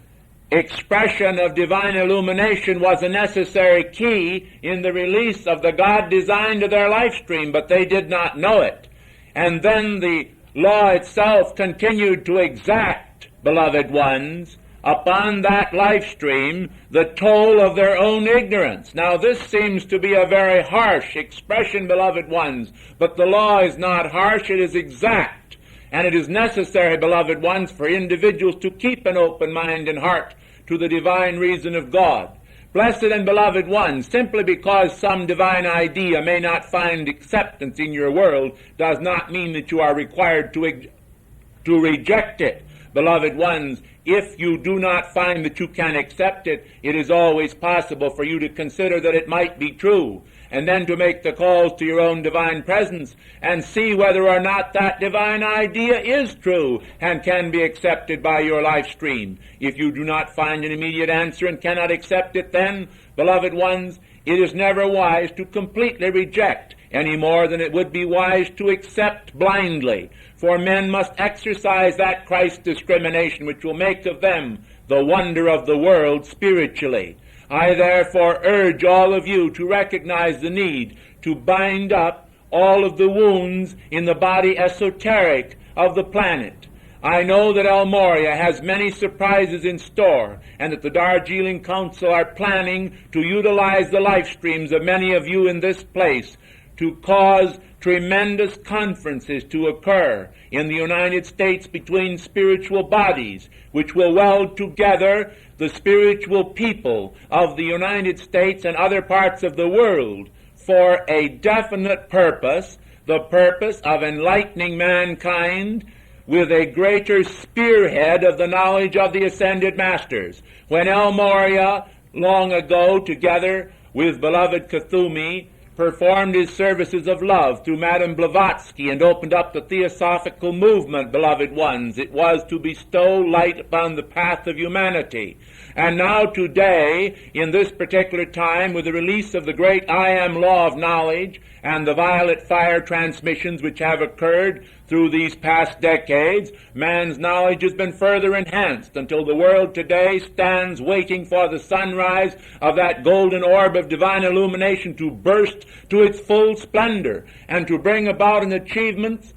expression of divine illumination was a necessary key in the release of the God design to their life stream, but they did not know it. And then the law itself continued to exact, beloved ones, upon that life stream the toll of their own ignorance. Now this seems to be a very harsh expression, beloved ones, but the law is not harsh, it is exact. And it is necessary, beloved ones, for individuals to keep an open mind and heart to the divine reason of God. Blessed and beloved ones, simply because some divine idea may not find acceptance in your world does not mean that you are required to reject it. Beloved ones, if you do not find that you can accept it, it is always possible for you to consider that it might be true, and then to make the calls to your own divine presence and see whether or not that divine idea is true and can be accepted by your life stream. If you do not find an immediate answer and cannot accept it, then, beloved ones, it is never wise to completely reject any more than it would be wise to accept blindly. For men must exercise that Christ discrimination which will make of them the wonder of the world spiritually. I therefore urge all of you to recognize the need to bind up all of the wounds in the body esoteric of the planet. I know that El Morya has many surprises in store, and that the Darjeeling Council are planning to utilize the life streams of many of you in this place to cause tremendous conferences to occur in the United States between spiritual bodies, which will weld together the spiritual people of the United States and other parts of the world for a definite purpose, the purpose of enlightening mankind with a greater spearhead of the knowledge of the ascended masters. When El Morya, long ago, together with beloved Kuthumi, performed his services of love through Madame Blavatsky and opened up the Theosophical movement, beloved ones, it was to bestow light upon the path of humanity. And now today, in this particular time, with the release of the great I Am law of knowledge and the violet fire transmissions which have occurred through these past decades, man's knowledge has been further enhanced until the world today stands waiting for the sunrise of that golden orb of divine illumination to burst to its full splendor and to bring about an achievement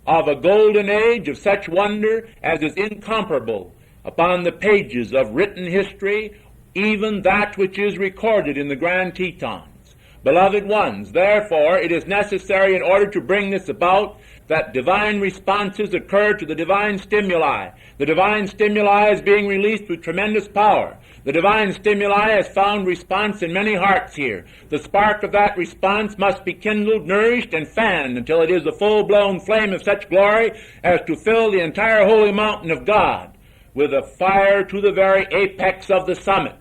of a golden age of such wonder as is incomparable upon the pages of written history, even that which is recorded in the Grand Tetons. Beloved ones, therefore, it is necessary in order to bring this about that divine responses occur to the divine stimuli. The divine stimuli is being released with tremendous power. The divine stimuli has found response in many hearts here. The spark of that response must be kindled, nourished, and fanned until it is a full-blown flame of such glory as to fill the entire holy mountain of God with a fire to the very apex of the summit.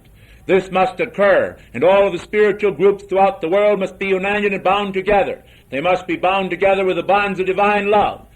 This must occur, and all of the spiritual groups throughout the world must be united and bound together. They must be bound together with the bonds of divine love.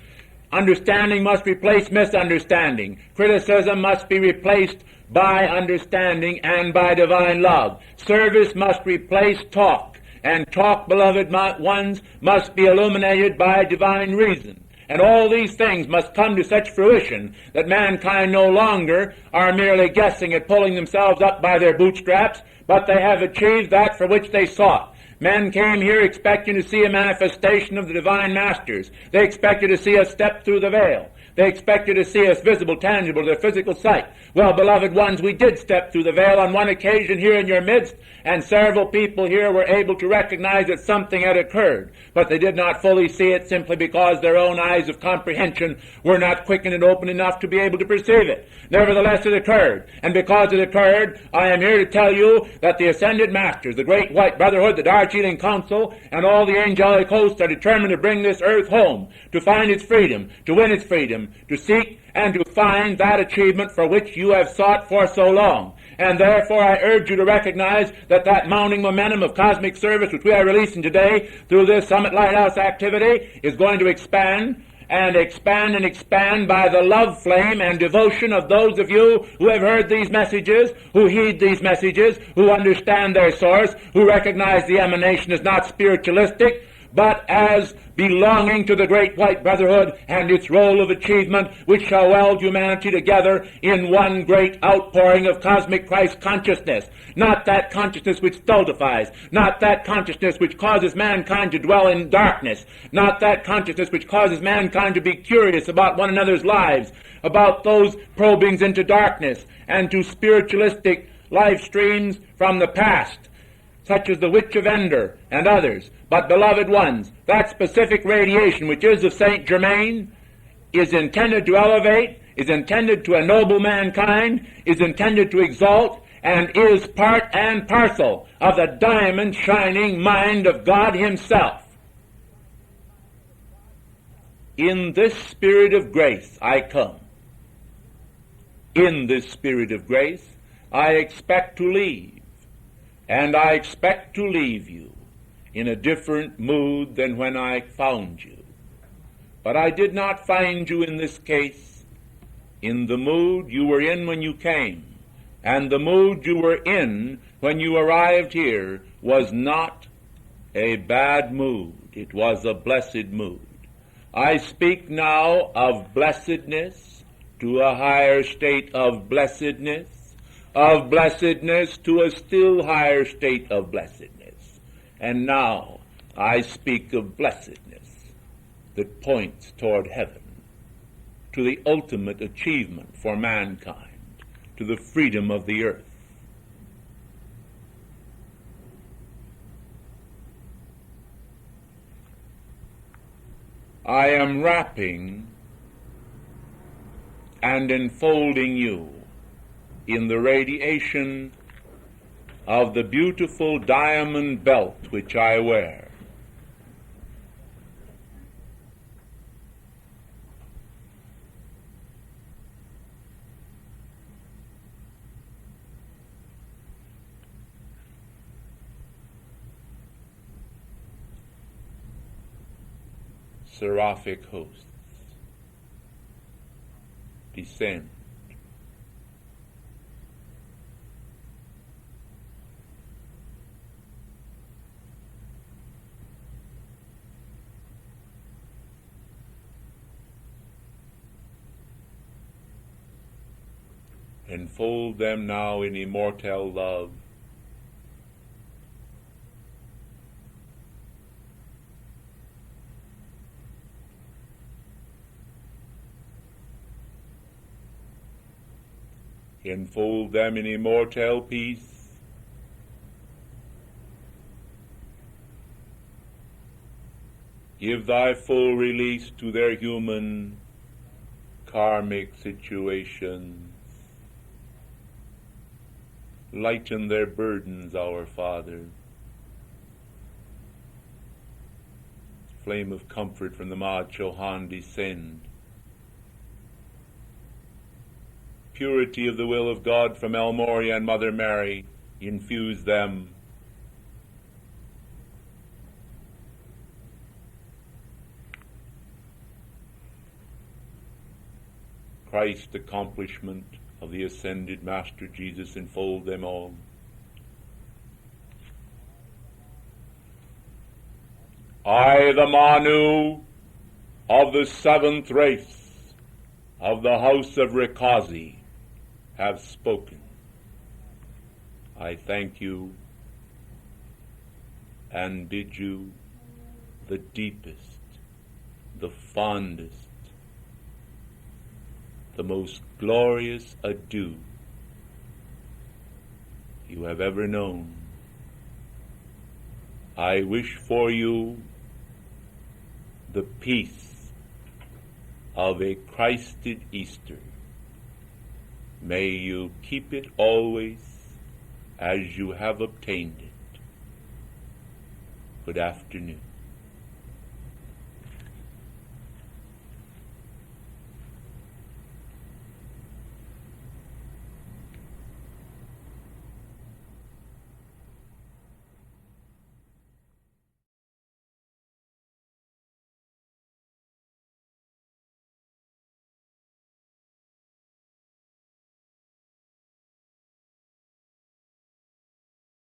Understanding must replace misunderstanding. Criticism must be replaced by understanding and by divine love. Service must replace talk, and talk, beloved ones, must be illuminated by divine reason. And all these things must come to such fruition that mankind no longer are merely guessing at pulling themselves up by their bootstraps, but they have achieved that for which they sought. Men came here expecting to see a manifestation of the divine masters. They expected to see us step through the veil. They expected to see us visible, tangible to their physical sight. Well, beloved ones, we did step through the veil on one occasion here in your midst, and several people here were able to recognize that something had occurred, but they did not fully see it simply because their own eyes of comprehension were not quickened and open enough to be able to perceive it. Nevertheless, it occurred, and because it occurred, I am here to tell you that the Ascended Masters, the Great White Brotherhood, the Darjeeling Council, and all the angelic hosts are determined to bring this earth home, to find its freedom, to win its freedom, to seek and to find that achievement for which you have sought for so long. And therefore I urge you to recognize that that mounting momentum of cosmic service which we are releasing today through this Summit Lighthouse activity is going to expand and expand and expand by the love flame and devotion of those of you who have heard these messages, who heed these messages, who understand their source, who recognize the emanation is not spiritualistic, but as belonging to the great white brotherhood and its role of achievement, which shall weld humanity together in one great outpouring of cosmic Christ consciousness. Not that consciousness which stultifies, not that consciousness which causes mankind to dwell in darkness, not that consciousness which causes mankind to be curious about one another's lives, about those probings into darkness and to spiritualistic life streams from the past, such as the Witch of Endor and others. But, beloved ones, that specific radiation which is of Saint Germain is intended to elevate, is intended to ennoble mankind, is intended to exalt, and is part and parcel of the diamond shining mind of God himself. In this spirit of grace I come. In this spirit of grace I expect to leave, and I expect to leave you in a different mood than when I found you. But I did not find you in this case in the mood you were in when you came, and the mood you were in when you arrived here was not a bad mood. It was a blessed mood. I speak now of blessedness to a higher state of blessedness to a still higher state of blessedness. And now I speak of blessedness that points toward heaven, to the ultimate achievement for mankind, to the freedom of the earth. I am wrapping and enfolding you in the radiation of the beautiful diamond belt which I wear. Seraphic hosts, descend. Enfold them now in immortal love. Enfold them in immortal peace. Give thy full release to their human karmic situations. Lighten their burdens, our Father. Flame of comfort from the Ma Chohan descend. Purity of the will of God from El Morya and Mother Mary infuse them. Christ, accomplishment of the ascended Master Jesus, enfold them all. I, the Manu of the seventh race of the house of Rikazi, have spoken. I thank you and bid you the deepest, the fondest, the most glorious adieu you have ever known. I wish for you the peace of a Christed Easter. May you keep it always as you have obtained it. Good afternoon.